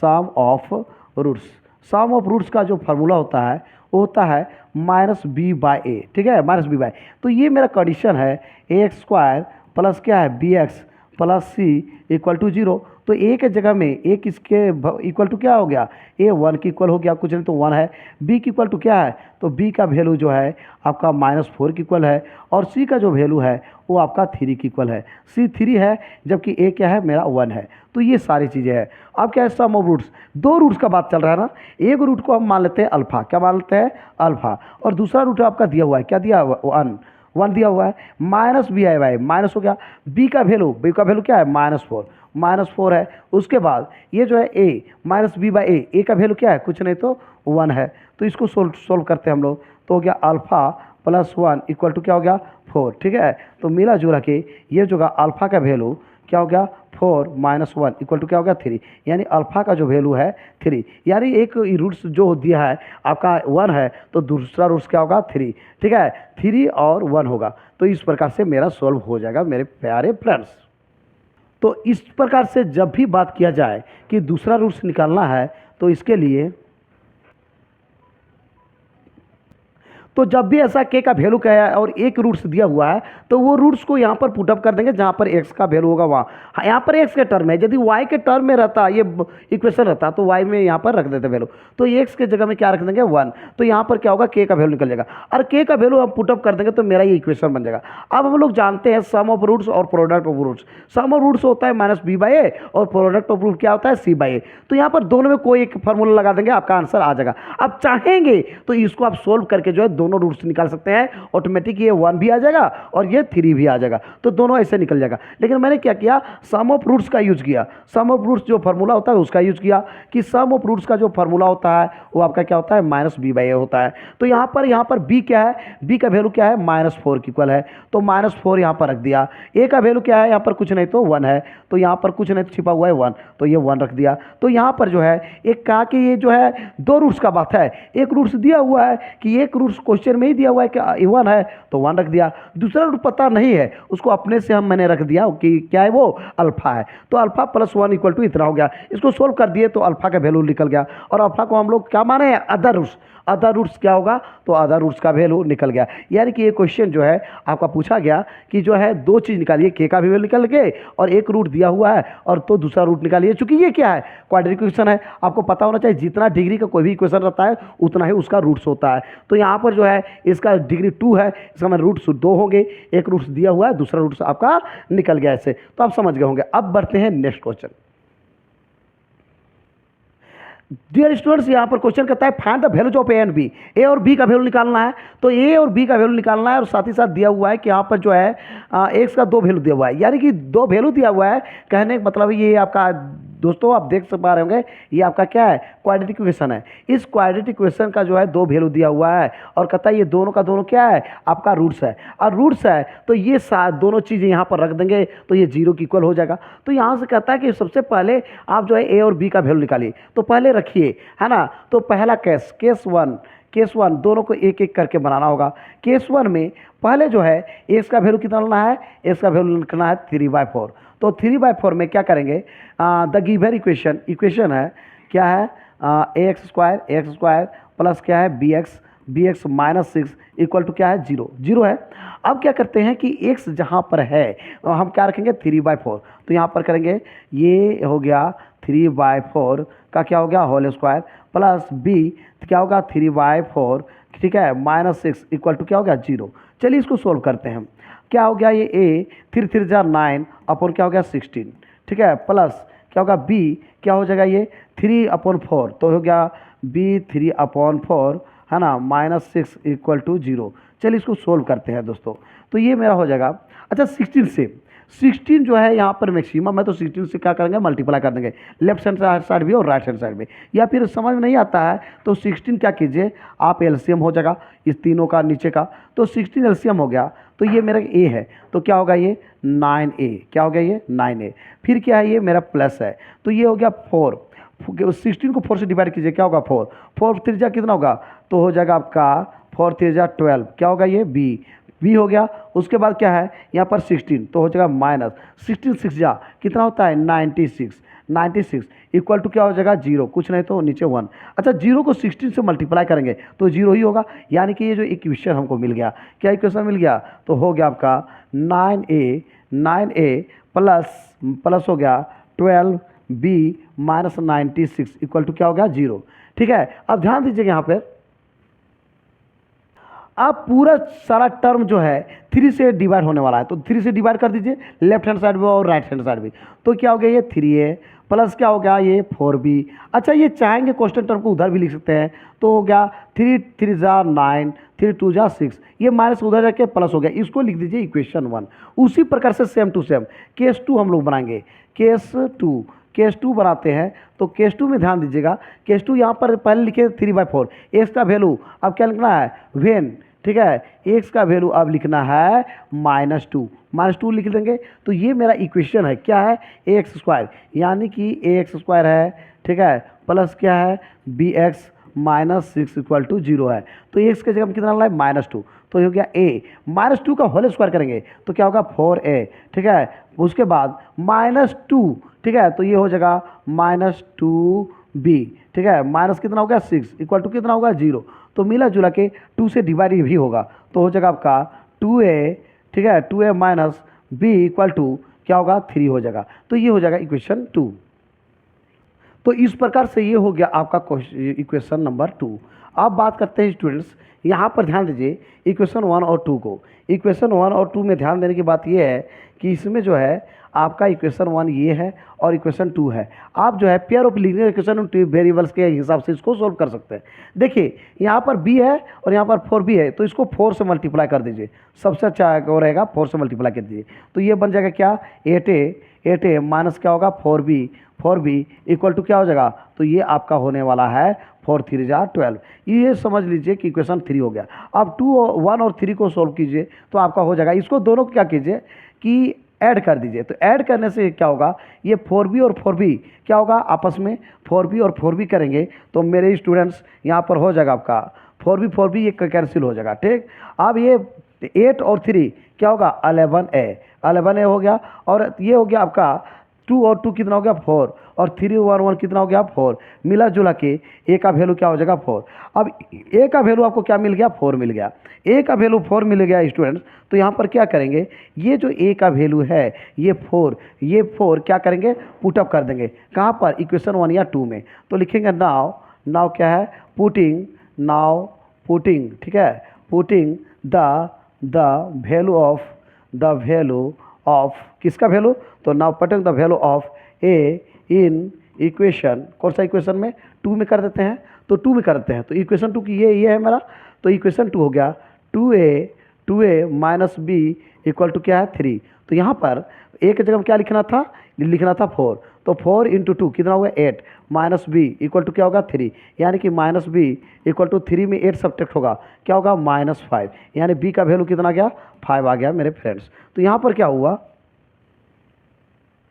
sum of roots. Sum of roots का जो फार्मूला होता है वो होता है -b/a, ठीक है, -b/a। तो ये मेरा कंडीशन है ax² प्लस क्या है bx plus c equal to 0। तो a के जगह में a किसके इक्वल टू क्या हो गया, a 1 की इक्वल हो गया, कुछ नहीं तो 1 है। b की इक्वल टू क्या है, तो b का वैल्यू जो है आपका -4 की इक्वल है, और c का जो वैल्यू है वो आपका 3 की इक्वल है। c 3 है जबकि a क्या है मेरा 1 है। तो ये सारी चीज़ें हैं। अब क्या है, सम ऑफ रूट्स, दो रूट्स का बात चल रहा है ना। एक रूट को हम मान लेते हैं अल्फा, क्या मान लेते हैं, अल्फा, और दूसरा रूट आपका दिया हुआ है, क्या दिया हुआ है, 1 दिया हुआ है, -b/a, माइनस हो गया, b का वैल्यू क्या है, -4 है। उसके बाद ये जो है a -b/a, a का वैल्यू क्या है, कुछ नहीं तो 1 है। तो इसको सोल्व करते हैं हम लोग, तो हो गया अल्फा प्लस 1 इक्वल टू क्या हो गया, 4, ठीक है। तो मिला जुला के ये जो अल्फा का वैल्यू क्या हो गया, 4 - 1 इक्वल टू क्या हो गया, 3, यानी अल्फा का जो वैल्यू है 3, यानी एक रूट्स जो दिया है आपका 1 है तो दूसरा रूट्स क्या होगा, 3, ठीक है, 3 और 1 होगा। तो इस प्रकार से मेरा सॉल्व हो जाएगा मेरे प्यारे फ्रेंड्स। तो इस प्रकार से जब भी बात किया जाए कि दूसरा रूट्स निकालना है तो इसके लिए, तो जब भी ऐसा के का वैल्यू क्या है और एक रूट्स दिया हुआ है तो वो रूट्स को यहाँ पर पुटअप कर देंगे जहाँ पर एक्स का वैल्यू होगा वहाँ। हाँ, यहाँ पर एक्स के टर्म है, यदि वाई के टर्म में रहता ये इक्वेशन रहता तो वाई में यहाँ पर रख देते वैल्यू, तो एक्स के जगह में क्या रख देंगे, 1। तो यहाँ पर क्या होगा, के का वैल्यू निकल जाएगा, और के का वैल्यू हम पुटअप कर देंगे तो मेरा ये इक्वेशन बन जाएगा। अब हम लोग जानते हैं सम ऑफ रूट्स और product of roots. Sum of roots होता है -b/a और प्रोडक्ट ऑफ रूट क्या होता है, c/a। तो यहाँ पर दोनों में कोई एक फार्मूला लगा देंगे, आपका आंसर आ जाएगा। अब चाहेंगे तो इसको आप सोल्व करके जो है दोनों रूट्स निकाल सकते हैं, ऑटोमेटिक ये 1 भी आ जाएगा और ये 3 भी आ जाएगा, तो दोनों ऐसे निकल जाएगा। लेकिन मैंने क्या किया, सम ऑफ रूट्स का यूज किया। सम ऑफ रूट्स जो फार्मूला होता है उसका यूज किया, कि सम ऑफ रूट्स का जो फार्मूला होता है वो आपका क्या होता है, -b/a होता है। तो यहाँ पर b क्या है, b का वैल्यू क्या है, -4 की इक्वल है, तो -4 यहाँ पर रख दिया। a का वैल्यू क्या है, यहाँ पर कुछ नहीं तो 1 है, तो यहाँ पर कुछ नहीं तो छिपा हुआ है 1, तो ये 1 रख दिया। तो यहाँ पर जो है एक कहा कि ये जो है दो रूट्स का बात है, एक रूट्स दिया हुआ है कि एक रूट्स क्वेश्चन में ही दिया हुआ है कि 1 है तो 1 रख दिया, दूसरा रूट पता नहीं है उसको अपने से मैंने रख दिया कि क्या है वो, अल्फा है, तो अल्फा प्लस 1 इक्वल टू इतना हो गया। इसको सोल्व कर दिए तो अल्फा का वैल्यू निकल गया, और अल्फा को हम लोग क्या माने हैं, अदर रूट्स। अदर रूट्स क्या होगा, तो अदर रूट्स का वैल्यू निकल गया। यानी कि ये क्वेश्चन जो है आपका पूछा गया कि जो है दो चीज़ निकालिए, के का वैल्यू निकल के और एक रूट दिया हुआ है और तो दूसरा रूट निकालिए। चूंकि ये क्या है, क्वाड्रेटिक इक्वेशन है, आपको पता होना चाहिए जितना डिग्री का कोई भी इक्वेशन रहता है उतना ही उसका रूट्स होता है। तो यहाँ पर जो है इसका डिग्री 2 है, इसका मतलब रूट्स 2 होंगे, एक रूट्स दिया हुआ है दूसरा रूट्स आपका निकल गया ऐसे। तो आप समझ गए होंगे। अब बढ़ते हैं नेक्स्ट क्वेश्चन। डियर स्टूडेंट्स, यहाँ पर क्वेश्चन कहता है find the values of a and b. A और बी का वैल्यू निकालना है, तो ए और बी का वैल्यू निकालना है, और साथ ही साथ दिया हुआ है कि यहाँ पर जो है एक्स का 2 वैल्यू दिया हुआ है, यानी कि 2 वैल्यू दिया हुआ है। कहने का मतलब ये आपका दोस्तों आप देख पा रहे होंगे ये आपका क्या है, क्वाड्रेटिक इक्वेशन है। इस क्वाड्रेटिक इक्वेशन का जो है 2 वैल्यू दिया हुआ है और कहता है ये दोनों का दोनों क्या है, आपका रूट्स है, और रूट्स है तो ये दोनों चीज़ें यहाँ पर रख देंगे तो ये 0 की इक्वल हो जाएगा। तो यहाँ से कहता है कि सबसे पहले आप जो है ए और बी का वैल्यू निकालिए, तो पहले रखिए, है ना। तो पहला केस वन दोनों को एक एक करके बनाना होगा। केस 1 में पहले जो है एक्स का वैल्यू कितना लेना है, एक्स का वैल्यू निकलना है 3/4। तो 3/4 में क्या करेंगे, द गिवन इक्वेशन है क्या है, ax² प्लस क्या है bx -6 इक्वल टू क्या है, 0 है। अब क्या करते हैं कि x जहाँ पर है हम क्या रखेंगे, 3/4। तो यहाँ पर करेंगे, ये हो गया 3/4 का क्या हो गया, होल स्क्वायर, प्लस b क्या होगा 3/4, ठीक है, -6 इक्वल टू क्या हो गया, 0। चलिए इसको सोल्व करते हैं। क्या हो गया, ये a 3 3 जा 9 अपॉन क्या हो गया 16, ठीक है, प्लस क्या होगा b क्या हो जाएगा ये 3/4, तो हो गया b 3/4, है ना, -6 इक्वल टू 0। चलिए इसको सोल्व करते हैं दोस्तों। तो ये मेरा हो जाएगा, अच्छा 16 जो है यहाँ पर मैक्सिमम है, तो 16 से क्या करेंगे, मल्टीप्लाई कर देंगे, लेफ्ट हैंड साइड भी और राइट हैंड साइड में। या फिर समझ में नहीं आता है तो 16 क्या कीजिए आप, एलसीएम हो जाएगा इस तीनों का नीचे का, तो 16 एलसीएम हो गया, तो ये मेरा ए है, तो क्या होगा ये 9a, क्या हो गया ये 9a। फिर क्या है, ये मेरा प्लस है, तो ये हो गया 4, 16 को 4 से डिवाइड कीजिए, क्या होगा 4 3 जा कितना होगा, तो हो जाएगा आपका 4 3 जा 12, क्या होगा ये b बी हो गया। उसके बाद क्या है यहाँ पर 16, तो हो जाएगा माइनस 16 6 जा कितना होता है 96, 96 इक्वल टू क्या हो जाएगा 0, कुछ नहीं तो नीचे 1। अच्छा 0 को 16 से मल्टीप्लाई करेंगे तो 0 ही होगा, यानी कि ये जो इक्वेशन हमको मिल गया, क्या इक्वेशन मिल गया, तो हो गया आपका 9a प्लस हो गया 12b माइनस 96 इक्वल टू क्या हो गया 0। ठीक है, अब ध्यान दीजिएगा यहाँ पर अब पूरा सारा टर्म जो है 3 से डिवाइड होने वाला है, तो 3 से डिवाइड कर दीजिए लेफ्ट हैंड साइड में और राइट हैंड साइड में, तो क्या हो गया ये 3a प्लस क्या हो गया ये 4b। अच्छा ये चाहेंगे कांस्टेंट टर्म को उधर भी लिख सकते हैं, तो हो गया 3 3 जा 9 3 2 जा 6, ये माइनस उधर जाके प्लस हो गया, इसको लिख दीजिए इक्वेशन 1। उसी प्रकार से सेम टू सेम केस 2 हम लोग बनाएंगे, केस 2 बनाते हैं। तो केस 2 में ध्यान दीजिएगा, केस 2 यहाँ पर पहले लिखे 3/4, एक्स का वैल्यू अब क्या लिखना है वेन, ठीक है, एक्स का वैल्यू अब लिखना है -2 लिख देंगे। तो ये मेरा इक्वेशन है, क्या है एक्स स्क्वायर, यानी कि एक्स स्क्वायर है, ठीक है, प्लस क्या है bx माइनस 6 इक्वल टू 0 है। तो एक्स के जगह में कितना लाए -2, तो ये हो गया a, -2 का होल स्क्वायर करेंगे तो क्या होगा 4a, ठीक है, उसके बाद -2, ठीक है, तो ये हो जाएगा -2b, ठीक है, माइनस कितना होगा 6 इक्वल टू कितना होगा 0, तो मिला जुला के 2 से डिवाइड भी होगा, तो हो जाएगा आपका 2a, ठीक है, 2a minus b equal to क्या होगा 3 हो जाएगा। तो ये हो जाएगा इक्वेशन 2। तो इस प्रकार से ये हो गया आपका इक्वेशन नंबर 2। अब बात करते हैं स्टूडेंट्स, यहाँ पर ध्यान दीजिए इक्वेशन 1 और 2 को। इक्वेशन 1 और 2 में ध्यान देने की बात ये है कि इसमें जो है आपका इक्वेशन 1 ये है और इक्वेशन 2 है। आप जो है pair of linear equation variables के हिसाब से इसको सोल्व कर सकते हैं। देखिए यहाँ पर b है और यहाँ पर 4b है, तो इसको 4 से मल्टीप्लाई कर दीजिए, सबसे अच्छा वो रहेगा 4 से मल्टीप्लाई कर दीजिए, तो ये बन जाएगा क्या 8a माइनस क्या होगा 4b इक्वल टू क्या हो जाएगा, तो ये आपका होने वाला है 4 3 जा 12। ये समझ लीजिए कि इक्वेशन 3 हो गया। अब 1 और 3 को सोल्व कीजिए तो आपका हो जाएगा, इसको दोनों को क्या कीजिए कि ऐड कर दीजिए, तो ऐड करने से क्या होगा ये 4b और 4b क्या होगा आपस में 4b और 4b करेंगे तो मेरे स्टूडेंट्स यहाँ पर हो जाएगा आपका 4b ये कैंसिल हो जाएगा, ठीक। अब ये 8 और 3 क्या होगा 11a हो गया, और ये हो गया आपका 2 और 2 कितना हो गया 4 और 3 और 1 कितना हो गया 4, मिला जुला के a का वैल्यू क्या हो जाएगा 4। अब a का वैल्यू आपको क्या मिल गया 4 मिल गया, a का वैल्यू 4 मिल गया स्टूडेंट्स, तो यहाँ पर क्या करेंगे ये जो a का वैल्यू है ये 4 क्या करेंगे पुटअप कर देंगे, कहाँ पर इक्वेशन 1 या 2 में, तो लिखेंगे नाउ क्या है पुटिंग, ठीक है, पुटिंग द वैल्यू ऑफ किसका वैल्यू, तो now putting the value of a in equation, कौन सा इक्वेशन में 2 में कर देते हैं, तो 2 में कर देते हैं, तो इक्वेशन 2 की ये है मेरा, तो इक्वेशन 2 हो गया 2a minus b equal to क्या है 3। तो यहाँ पर a की जगह में क्या लिखना था 4, तो 4 इंटू 2 कितना होगा 8 माइनस b इक्वल टू क्या होगा 3, यानी कि माइनस b इक्वल टू 3 में 8 सब्ट्रैक्ट होगा क्या होगा -5, यानी b का वैल्यू कितना गया 5 आ गया मेरे फ्रेंड्स। तो यहाँ पर क्या हुआ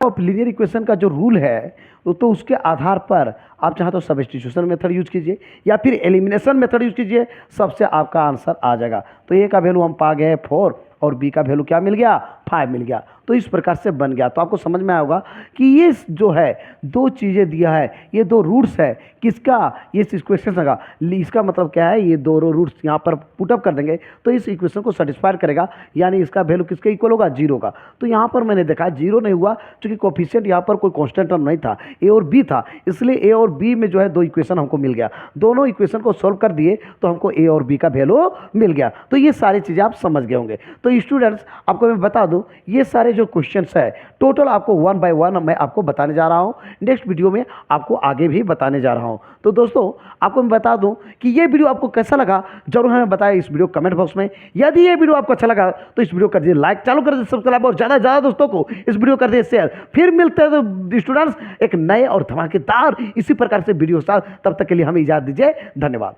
ऑफ लीनियर इक्वेशन का जो रूल है तो उसके आधार पर आप चाहे तो सब्स्टिट्यूशन मेथड यूज कीजिए या फिर एलिमिनेशन मेथड यूज कीजिए, सबसे आपका आंसर आ जाएगा। तो a का वैल्यू हम पा गए 4 और b का वैल्यू क्या मिल गया 5 मिल गया, तो इस प्रकार से बन गया। तो आपको समझ में आया होगा कि ये जो है 2 चीज़ें दिया है, ये 2 रूट्स है किसका, ये इक्वेशन का, इसका मतलब क्या है ये 2 रूट्स यहाँ पर पुटअप कर देंगे तो इस इक्वेशन को सेटिस्फाई करेगा, यानी इसका वैल्यू किसके इक्वल होगा 0 का। तो यहाँ पर मैंने देखा 0 नहीं हुआ क्योंकि कोफिशिएंट यहाँ पर कोई कॉन्स्टेंट टर्म नहीं था, a और b था, इसलिए a और b में जो है 2 इक्वेशन हमको मिल गया, दोनों इक्वेशन को सोल्व कर दिए तो हमको a और b का वैल्यू मिल गया। तो ये सारी चीज़ें आप समझ गए होंगे। तो स्टूडेंट्स आपको मैं बता दूं ये सारे जो क्वेश्चंस है टोटल आपको 1 बाय 1 मैं आपको बताने जा रहा हूं, नेक्स्ट वीडियो में आपको आगे भी बताने जा रहा हूं। तो दोस्तों आपको मैं बता दूं कि ये वीडियो आपको कैसा लगा जरूर हमें बताएं इस वीडियो कमेंट बॉक्स में। यदि ये वीडियो आपको अच्छा लगा तो इस वीडियो कर दीजिए लाइक, चालू कर दीजिए सब्सक्राइब और ज़्यादा से ज़्यादा दोस्तों को इस वीडियो कर दीजिए शेयर। फिर मिलते हैं तो स्टूडेंट्स एक नए और धमाकेदार इसी प्रकार से वीडियो के साथ, तब तक के लिए हमें इजाज़त दीजिए, धन्यवाद।